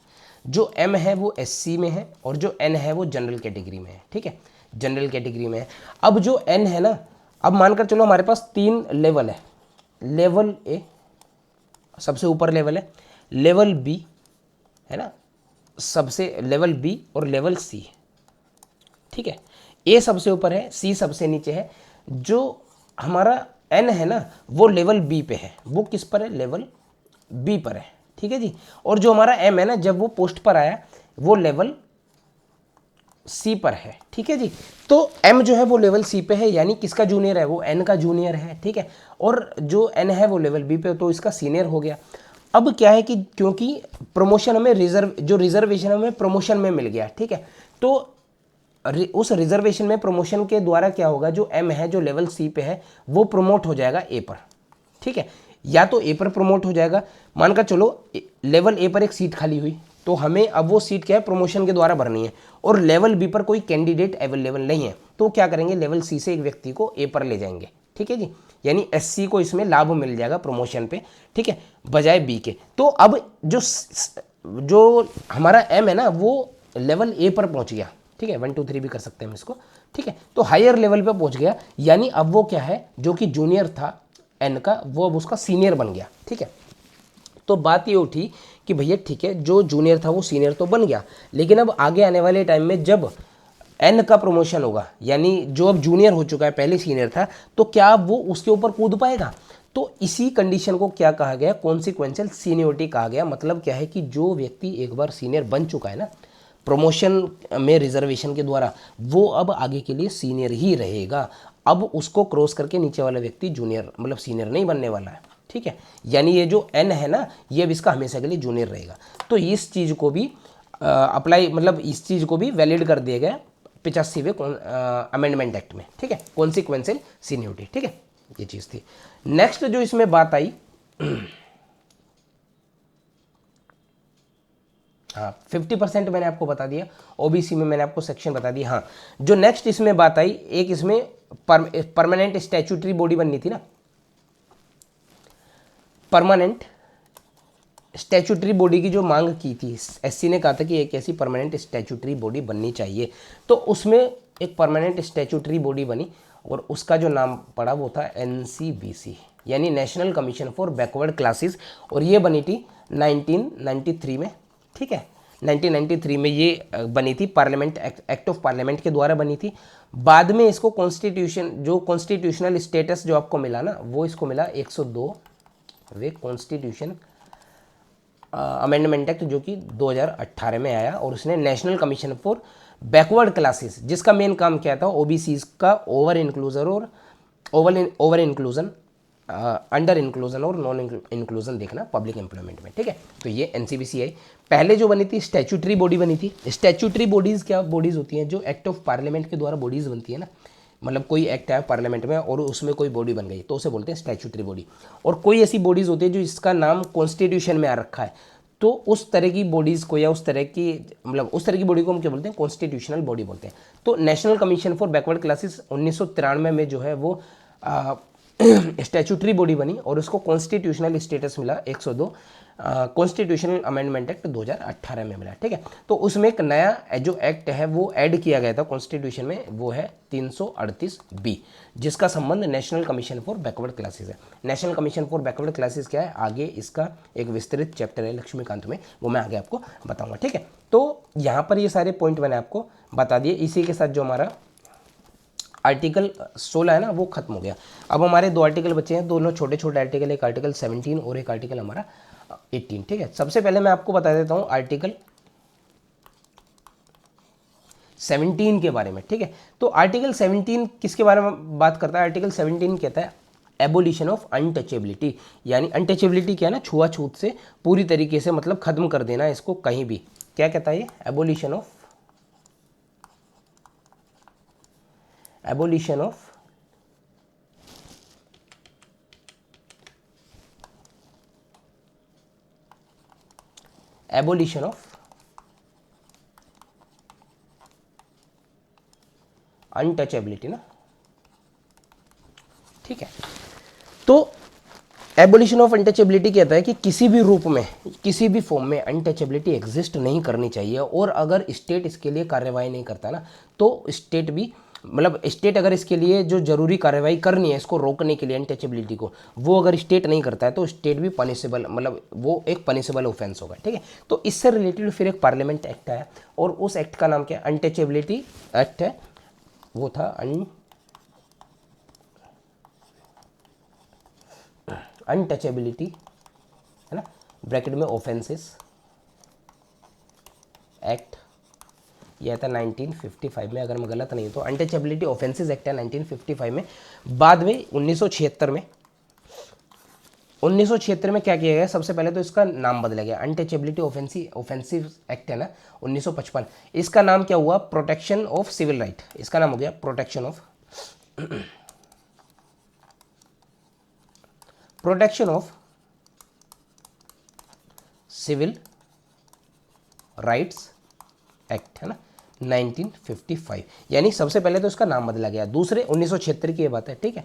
जो एम है वो एससी में है और जो एन है वो जनरल कैटेगरी में है। ठीक है, जनरल कैटेगरी में है। अब जो एन है ना, अब मानकर चलो हमारे पास 3 लेवल है, लेवल ए सबसे ऊपर लेवल है, लेवल बी है ना, सबसे लेवल बी और लेवल सी। ठीक है, ए सबसे ऊपर है, सी सबसे नीचे है। जो हमारा एन है ना वो लेवल बी पे है, वो किस पर है, लेवल बी पर है। ठीक है जी। और जो हमारा एम है ना, जब वो पोस्ट पर आया वो लेवल सी पर है, ठीक है जी। तो एम जो है वो लेवल सी पे है, यानी किसका जूनियर है, वो एन का जूनियर है, ठीक है। और जो एन है वो लेवल बी पे, तो इसका सीनियर हो गया। अब क्या है कि क्योंकि प्रमोशन हमें रिजर्वेशन हमें प्रमोशन में मिल गया, ठीक है। तो उस रिजर्वेशन में प्रमोशन के द्वारा क्या होगा, जो एम है जो लेवल सी पे है वो प्रमोट हो जाएगा ए पर, ठीक है। या तो ए पर प्रमोट हो जाएगा, मानकर चलो लेवल ए पर एक सीट खाली हुई, तो हमें अब वो सीट क्या है, प्रमोशन के द्वारा भरनी है, और लेवल बी पर कोई कैंडिडेट अवेलेबल नहीं है, तो क्या करेंगे, लेवल सी से एक व्यक्ति को ए पर ले जाएंगे, ठीक है जी। यानी एससी को इसमें लाभ मिल जाएगा प्रमोशन पे, ठीक है, बजाय बी के। तो अब जो हमारा एम है ना वो लेवल ए पर पहुंच गया, ठीक है, 1 2 3 भी कर सकते हैं हम इसको, ठीक है। तो हायर लेवल पे पहुंच गया, यानी अब वो क्या है, जो कि जूनियर था एन का, वो अब उसका सीनियर बन गया, ठीक है। तो बात ये उठी कि भैया ठीक है, जो जूनियर था वो सीनियर तो बन गया, लेकिन अब आगे आने वाले टाइम में जब एन का प्रमोशन होगा, यानी जो अब जूनियर हो चुका है, पहले सीनियर था, तो क्या अब वो उसके ऊपर कूद पाएगा। तो इसी कंडीशन को क्या कहा गया, कॉन्सिक्वेंशियल सीनियोरिटी कहा गया। मतलब क्या है कि जो व्यक्ति एक बार सीनियर बन चुका है ना प्रमोशन में रिजर्वेशन के द्वारा, वो अब आगे के लिए सीनियर ही रहेगा। अब उसको क्रॉस करके नीचे वाला व्यक्ति जूनियर मतलब सीनियर नहीं बनने वाला है, ठीक है। यानी ये जो एन है ना, ये अब इसका हमेशा के लिए जूनियर रहेगा। तो इस चीज़ को भी अप्लाई मतलब इस चीज़ को भी वैलिड कर दिया गया 85वें अमेंडमेंट एक्ट में, ठीक है, कॉन्सिक्वेंशियल सीनियोरिटी, ठीक है, ये चीज़ थी। नेक्स्ट जो इसमें बात आई, हाँ 50% मैंने आपको बता दिया, ओबीसी में मैंने आपको सेक्शन बता दिया। हाँ, जो नेक्स्ट इसमें बात आई, एक इसमें परमानेंट स्टैट्यूटरी बॉडी बननी थी ना, परमानेंट स्टैट्यूटरी बॉडी की जो मांग की थी, एससी ने कहा था कि एक ऐसी परमानेंट स्टैट्यूटरी बॉडी बननी चाहिए, तो उसमें एक परमानेंट स्टैट्यूटरी बॉडी बनी, और उसका जो नाम पड़ा वो था एनसीबीसी, यानी national commission for backward classes, और ये बनी थी 1993 में, ठीक है। 1993 में ये बनी थी, पार्लियामेंट एक्ट ऑफ पार्लियामेंट के द्वारा बनी थी। बाद में इसको कॉन्स्टिट्यूशन जो कॉन्स्टिट्यूशनल स्टेटस जो आपको मिला ना, वो इसको मिला 102 वे कॉन्स्टिट्यूशन अमेंडमेंट एक्ट, जो कि 2018 में आया, और उसने national commission for backward classes, जिसका मेन काम क्या था, ओबीसी का ओवर इंक्लूजन और ओवर इंक्लूजन, अंडर इंक्लूजन और नॉन इंक्लूजन देखना पब्लिक एम्प्लॉयमेंट में, ठीक है। तो ये एनसीबीसी आई। पहले जो बनी थी स्टैट्यूटरी बॉडी बनी थी। स्टैट्यूटरी बॉडीज़ क्या बॉडीज़ होती हैं, जो एक्ट ऑफ पार्लियामेंट के द्वारा बॉडीज़ बनती है ना, मतलब कोई एक्ट आया पार्लियामेंट में और उसमें कोई बॉडी बन गई, तो उसे बोलते हैं स्टैट्यूटरी बॉडी। और कोई ऐसी बॉडीज़ होती है जो इसका नाम कॉन्स्टिट्यूशन में आ रखा है, तो उस तरह की बॉडीज़ को या उस तरह की मतलब उस तरह की बॉडी को हम क्या बोलते हैं, कॉन्स्टिट्यूशनल बॉडी बोलते हैं। तो national commission for backward classes 1993 में जो है वो स्टैट्यूटरी बॉडी बनी, और उसको कॉन्स्टिट्यूशनल स्टेटस मिला 102 कॉन्स्टिट्यूशनल अमेंडमेंट एक्ट 2018 में मिला, ठीक है। तो उसमें एक नया जो एक्ट है वो ऐड किया गया था कॉन्स्टिट्यूशन में, वो है 338B, जिसका संबंध national commission for backward classes है। National commission for backward classes क्या है, आगे इसका एक विस्तृत चैप्टर है लक्ष्मीकांत में, वो मैं आगे आपको बताऊंगा, ठीक है। तो यहाँ पर ये सारे पॉइंट मैंने आपको बता दिए। इसी के साथ जो हमारा आर्टिकल 16 है ना वो खत्म हो गया। अब हमारे दो आर्टिकल बचे हैं, दोनों छोटे छोटे आर्टिकल, एक आर्टिकल 17 और एक आर्टिकल हमारा 18, ठीक है। सबसे पहले मैं आपको बता देता हूँ आर्टिकल 17 के बारे में, ठीक है। तो आर्टिकल 17 किसके बारे में बात करता है, आर्टिकल 17 कहता है एबोलिशन ऑफ अनटचेबिलिटी, यानी अनटचेबिलिटी क्या है ना, छुआछूत से पूरी तरीके से मतलब खत्म कर देना इसको कहीं भी। क्या कहता है ये, abolition of abolition of untouchability ना, ठीक है। तो एबोलिशन ऑफ अनटचेबिलिटी कहता है कि किसी भी रूप में किसी भी फॉर्म में अनटचेबिलिटी एग्जिस्ट नहीं करनी चाहिए, और अगर स्टेट इसके लिए कार्रवाई नहीं करता ना, तो स्टेट भी मतलब स्टेट अगर इसके लिए जो जरूरी कार्रवाई करनी है इसको रोकने के लिए अनटचेबिलिटी को, वो अगर स्टेट नहीं करता है तो स्टेट भी पनिशेबल मतलब वो एक पनिशेबल ऑफेंस होगा, ठीक है। तो इससे रिलेटेड फिर एक पार्लियामेंट एक्ट आया, और उस एक्ट का नाम क्या है, अनटचेबिलिटी एक्ट है, वो था अनटचेबिलिटी, है ना, ब्रैकेट में ऑफेंसेस एक्ट, यह था 1955 में, अगर मैं गलत नहीं हूँ तो अनटचेबिलिटी ऑफेंसेस एक्ट है 1955 में। बाद में 1976 में 1976 में क्या किया गया, सबसे पहले तो इसका नाम बदला गया, अनटचेबिलिटी ऑफेंसिव एक्ट है ना 1955, इसका नाम क्या हुआ, प्रोटेक्शन ऑफ सिविल राइट, इसका नाम हो गया protection of civil rights act है ना 1955, यानी सबसे पहले तो इसका नाम बदला गया। दूसरे 1976 की ये बात है, ठीक है।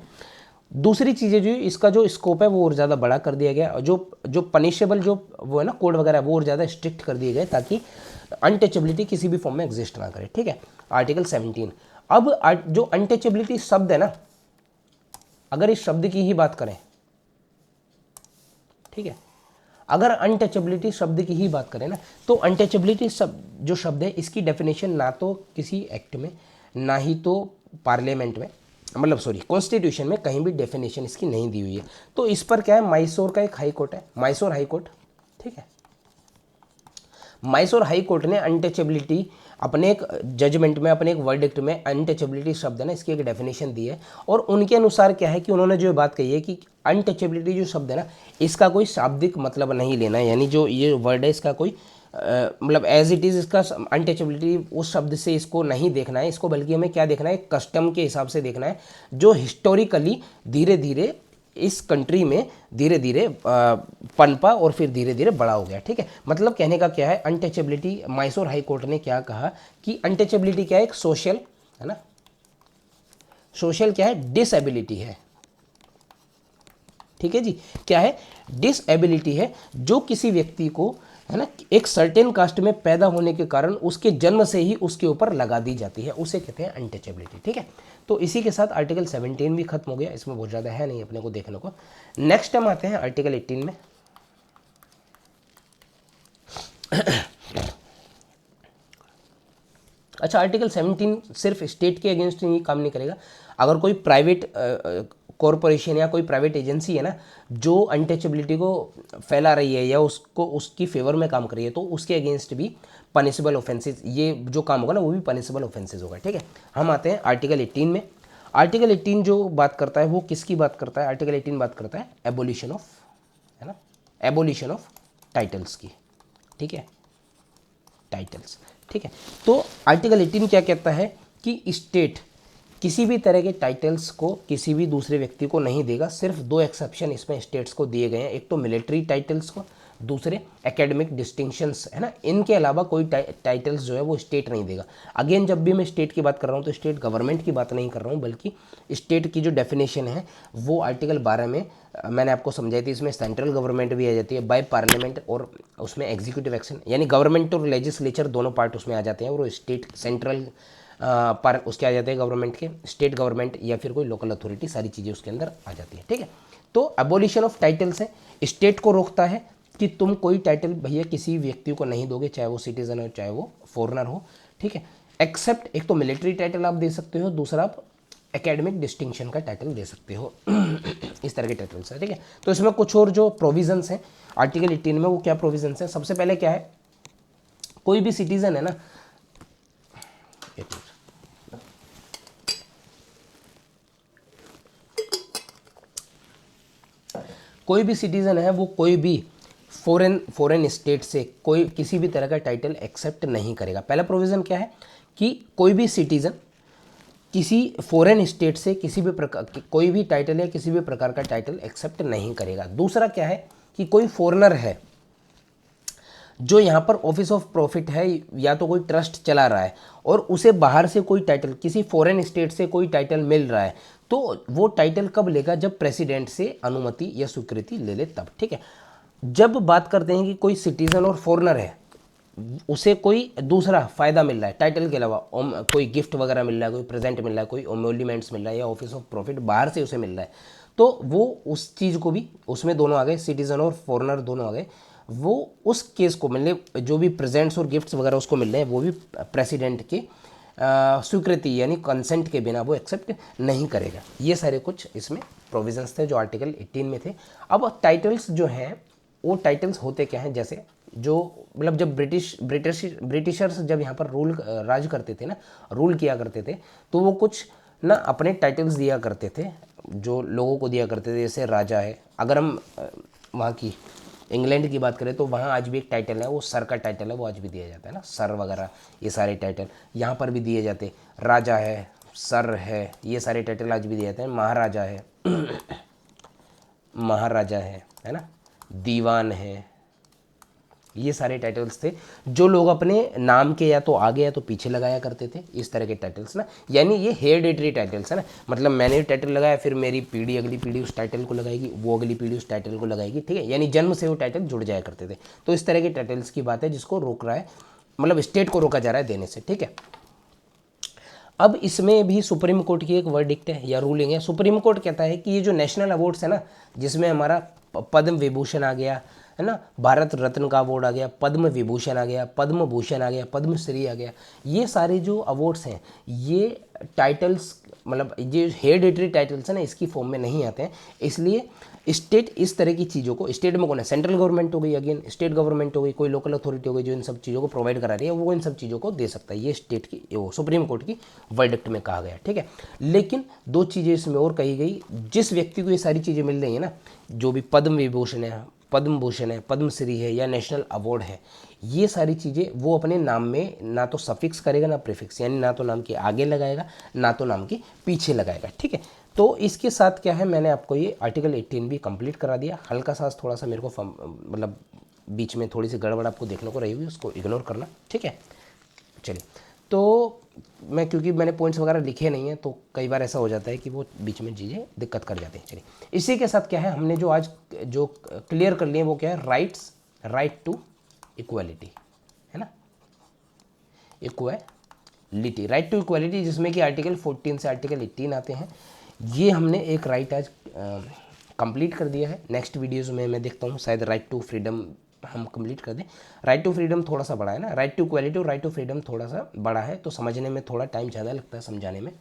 दूसरी चीज़ें जो इसका जो स्कोप है वो और ज़्यादा बड़ा कर दिया गया, जो पनिशेबल जो वो है ना कोड वगैरह वो और ज़्यादा स्ट्रिक्ट कर दिए गए ताकि अनटचेबिलिटी किसी भी फॉर्म में एग्जिस्ट ना करे, ठीक है। आर्टिकल 17। अब जो अनटचेबिलिटी शब्द है ना, अगर इस शब्द की ही बात करें, ठीक है, अगर अनटचेबिलिटी शब्द की ही बात करें ना, तो अनटचेबिलिटी जो शब्द है इसकी डेफिनेशन ना तो किसी एक्ट में ना ही तो पार्लियामेंट में, मतलब सॉरी कॉन्स्टिट्यूशन में कहीं भी डेफिनेशन इसकी नहीं दी हुई है। तो इस पर क्या है, मैसूर का एक हाई कोर्ट है, मैसूर हाई कोर्ट, ठीक है। मैसूर हाई कोर्ट ने अनटचेबिलिटी अपने एक जजमेंट में, अपने एक वर्डिक्ट में अनटचेबिलिटी शब्द है ना इसकी एक डेफिनेशन दी है, और उनके अनुसार क्या है कि उन्होंने जो बात कही है कि अनटचेबिलिटी जो शब्द है ना इसका कोई शाब्दिक मतलब नहीं लेना है, यानी जो ये वर्ड है इसका कोई मतलब एज इट इज़ इसका अनटचेबिलिटी उस शब्द से इसको नहीं देखना है इसको, बल्कि हमें क्या देखना है, कस्टम के हिसाब से देखना है, जो हिस्टोरिकली धीरे धीरे इस कंट्री में धीरे धीरे पनपा और फिर धीरे धीरे बड़ा हो गया, ठीक है। मतलब कहने का क्या है, अनटचेबिलिटी, मैसूर हाई कोर्ट ने क्या कहा कि अनटचेबिलिटी क्या है, एक सोशल है ना, सोशल क्या है, डिसएबिलिटी है, ठीक है जी। क्या है, डिसएबिलिटी है, जो किसी व्यक्ति को है ना एक सर्टेन कास्ट में पैदा होने के कारण उसके जन्म से ही उसके ऊपर लगा दी जाती है, उसे कहते हैं अनटचेबिलिटी, ठीक है। तो इसी के साथ आर्टिकल 17 भी खत्म हो गया, इसमें बहुत ज़्यादा है नहीं अपने को देखने को। नेक्स्ट हम आते हैं आर्टिकल 18 में। अच्छा, आर्टिकल 17 सिर्फ स्टेट के अगेंस्ट ही काम नहीं करेगा, अगर कोई प्राइवेट कॉरपोरेशन या कोई प्राइवेट एजेंसी है ना जो अनटचेबिलिटी को फैला रही है या उसको उसकी फेवर में काम कर रही है, तो उसके अगेंस्ट भी पनिशेबल ऑफेंसेस, ये जो काम होगा ना वो भी पनिशेबल ऑफेंसेस होगा, ठीक है। हम आते हैं आर्टिकल 18 में। आर्टिकल 18 जो बात करता है वो किसकी बात करता है, आर्टिकल 18 बात करता है एबोलिशन ऑफ, है ना, एबोलिशन ऑफ टाइटल्स की, ठीक है, टाइटल्स, ठीक है। तो आर्टिकल 18 क्या कहता है कि स्टेट किसी भी तरह के टाइटल्स को किसी भी दूसरे व्यक्ति को नहीं देगा। सिर्फ दो एक्सेप्शन इसमें स्टेट्स को दिए गए हैं, एक तो मिलिट्री टाइटल्स को, दूसरे एकेडमिक डिस्टिंक्शंस, है ना, इनके अलावा कोई टाइटल्स जो है वो स्टेट नहीं देगा। अगेन जब भी मैं स्टेट की बात कर रहा हूँ तो स्टेट गवर्नमेंट की बात नहीं कर रहा हूँ, बल्कि स्टेट की जो डेफिनेशन है वो आर्टिकल 12 में मैंने आपको समझाई थी। इसमें सेंट्रल गवर्नमेंट भी आ जाती है बाय पार्लियामेंट, और उसमें एग्जीक्यूटिव एक्शन, यानी गवर्नमेंट और लेजिस्लेचर दोनों पार्ट उसमें आ जाते हैं, और वो स्टेट सेंट्रल पर उसके आ जाते हैं गवर्नमेंट के, स्टेट गवर्नमेंट या फिर कोई लोकल अथॉरिटी, सारी चीज़ें उसके अंदर आ जाती है, ठीक है। तो एबोलिशन ऑफ टाइटल्स है, स्टेट को रोकता है कि तुम कोई टाइटल भैया किसी व्यक्ति को नहीं दोगे, चाहे वो सिटीजन हो चाहे वो फॉरनर हो, ठीक है। एक्सेप्ट एक तो मिलिट्री टाइटल आप दे सकते हो, दूसरा आप एकेडमिक डिस्टिंक्शन का टाइटल दे सकते हो। इस तरह के टाइटल्स है, ठीक है। तो इसमें कुछ और जो प्रोविजंस हैं आर्टिकल 18 में, वो क्या प्रोविजंस हैं, सबसे पहले क्या है, कोई भी सिटीजन है ना, कोई भी सिटीजन है वो कोई भी फॉरेन स्टेट से कोई किसी भी तरह का टाइटल एक्सेप्ट नहीं करेगा। पहला प्रोविज़न क्या है कि कोई भी सिटीजन किसी फॉरेन स्टेट से किसी भी प्रकार कोई भी टाइटल या किसी भी प्रकार का टाइटल एक्सेप्ट नहीं करेगा। दूसरा क्या है कि कोई फॉरेनर है जो यहाँ पर ऑफिस ऑफ प्रॉफिट है या तो कोई ट्रस्ट चला रहा है और उसे बाहर से कोई टाइटल, किसी फॉरेन स्टेट से कोई टाइटल मिल रहा है, तो वो टाइटल कब लेगा, जब प्रेसिडेंट से अनुमति या स्वीकृति ले ले तब, ठीक है। जब बात करते हैं कि कोई सिटीजन और फॉरेनर है, उसे कोई दूसरा फ़ायदा मिल रहा है टाइटल के अलावा, कोई गिफ्ट वगैरह मिल रहा है, कोई प्रेजेंट मिल रहा है, कोई ओमोल्यूमेंट्स मिल रहा है या ऑफिस ऑफ प्रॉफिट बाहर से उसे मिल रहा है, तो वो उस चीज़ को भी, उसमें दोनों आ गए, सिटीजन और फॉरेनर दोनों आ गए, वो उस केस को मिलने जो भी प्रेजेंट्स और गिफ्ट्स वगैरह उसको मिल रहे हैं वो भी प्रेसिडेंट के स्वीकृति यानी कंसेंट के बिना वो एक्सेप्ट नहीं करेगा। ये सारे कुछ इसमें प्रोविजंस थे जो आर्टिकल 18 में थे। अब टाइटल्स जो हैं वो टाइटल्स होते क्या हैं, जैसे जो मतलब जब ब्रिटिशर्स जब यहाँ पर राज करते थे ना, रूल किया करते थे, तो वो कुछ ना अपने टाइटल्स दिया करते थे, जो लोगों को दिया करते थे, जैसे राजा है। अगर हम वहाँ की इंग्लैंड की बात करें तो वहाँ आज भी एक टाइटल है, वो सर का टाइटल है, वो आज भी दिया जाता है ना, सर वगैरह ये सारे टाइटल यहाँ पर भी दिए जाते। राजा है, सर है, ये सारे टाइटल आज भी दिए जाते हैं। महाराजा है महाराजा है ना, दीवान है, ये सारे टाइटल्स थे जो लोग अपने नाम के या तो आगे या तो पीछे लगाया करते थे, इस तरह के टाइटल्स ना। यानी ये हेरिडेटरी टाइटल्स है ना, मतलब मैंने टाइटल लगाया, फिर मेरी पीढ़ी अगली पीढ़ी उस टाइटल को लगाएगी, वो अगली पीढ़ी उस टाइटल को लगाएगी, ठीक है, यानी जन्म से वो टाइटल जुड़ जाया करते थे। तो इस तरह के टाइटल्स की बात है जिसको रोक रहा है, मतलब स्टेट को रोका जा रहा है देने से, ठीक है। अब इसमें भी सुप्रीम कोर्ट की एक वर्डिक्ट है या रूलिंग है। सुप्रीम कोर्ट कहता है कि ये जो नेशनल अवार्ड्स है ना, जिसमें हमारा पद्म विभूषण आ गया है ना, भारत रत्न का अवार्ड आ गया, पद्म विभूषण आ गया, पद्म भूषण आ गया, पद्मश्री आ गया, ये सारे जो अवार्ड्स हैं, ये टाइटल्स मतलब ये हेरिडेटरी टाइटल्स हैं ना, इसकी फॉर्म में नहीं आते हैं। इसलिए स्टेट इस तरह की चीज़ों को, स्टेट में कौन है, सेंट्रल गवर्नमेंट हो गई, अगेन स्टेट गवर्नमेंट हो गई, कोई लोकल अथॉरिटी हो गई जो इन सब चीज़ों को प्रोवाइड करा रही है, वो इन सब चीज़ों को दे सकता है। ये स्टेट की, वो सुप्रीम कोर्ट की वर्डिक्ट में कहा गया, ठीक है। लेकिन दो चीज़ें इसमें और कही गई, जिस व्यक्ति को ये सारी चीज़ें मिल रही है ना, जो भी पद्म विभूषण है, पद्म भूषण है, पद्मश्री है या नेशनल अवार्ड है, ये सारी चीज़ें वो अपने नाम में ना तो सफिक्स करेगा ना प्रीफिक्स, यानी ना तो नाम के आगे लगाएगा ना तो नाम के पीछे लगाएगा, ठीक है। तो इसके साथ क्या है, मैंने आपको ये आर्टिकल 18 भी कंप्लीट करा दिया। हल्का सा थोड़ा सा मेरे को मतलब बीच में थोड़ी सी गड़बड़ आपको देखने को रही हुई, उसको इग्नोर करना, ठीक है। चलिए, तो मैं क्योंकि मैंने पॉइंट्स वगैरह लिखे नहीं हैं तो कई बार ऐसा हो जाता है कि वो बीच में चीज़ें दिक्कत कर जाती हैं। चलिए, इसी के साथ क्या है, हमने जो आज जो क्लियर कर लिए वो क्या है, राइट टू इक्वालिटी, है ना, इक्वालिटी, राइट टू इक्वालिटी, जिसमें कि आर्टिकल 14 से आर्टिकल 18 आते हैं। ये हमने एक राइट आज कंप्लीट कर दिया है। नेक्स्ट वीडियोज़ में मैं देखता हूँ शायद राइट टू फ्रीडम हम कंप्लीट कर दें। राइट टू फ्रीडम थोड़ा सा बड़ा है ना, राइट टू इक्वालिटी और राइट टू फ्रीडम थोड़ा सा बड़ा है, तो समझने में थोड़ा टाइम ज़्यादा लगता है समझाने में,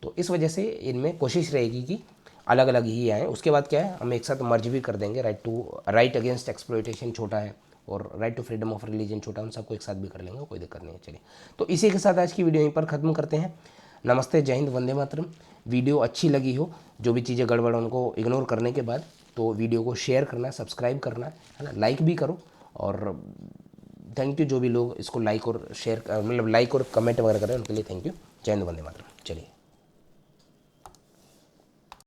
तो इस वजह से इनमें कोशिश रहेगी कि अलग अलग ही आए। उसके बाद क्या है, हम एक साथ मर्ज भी कर देंगे, राइट अगेंस्ट एक्सप्लॉयटेशन छोटा है और right to freedom of religion छोटा, हम सबको एक साथ भी कर लेंगे, कोई दिक्कत नहीं है। चलिए, तो इसी के साथ आज की वीडियो यहीं पर ख़त्म करते हैं। नमस्ते, जय हिंद, वंदे मातरम। वीडियो अच्छी लगी हो, जो भी चीज़ें गड़बड़ उनको इग्नोर करने के बाद, तो वीडियो को शेयर करना, सब्सक्राइब करना, है ना, लाइक भी करो। और थैंक यू जो भी लोग इसको लाइक और शेयर मतलब लाइक और कमेंट वगैरह करें, उनके लिए थैंक यू। जय हिंद, वंदे मातरम। चलिए।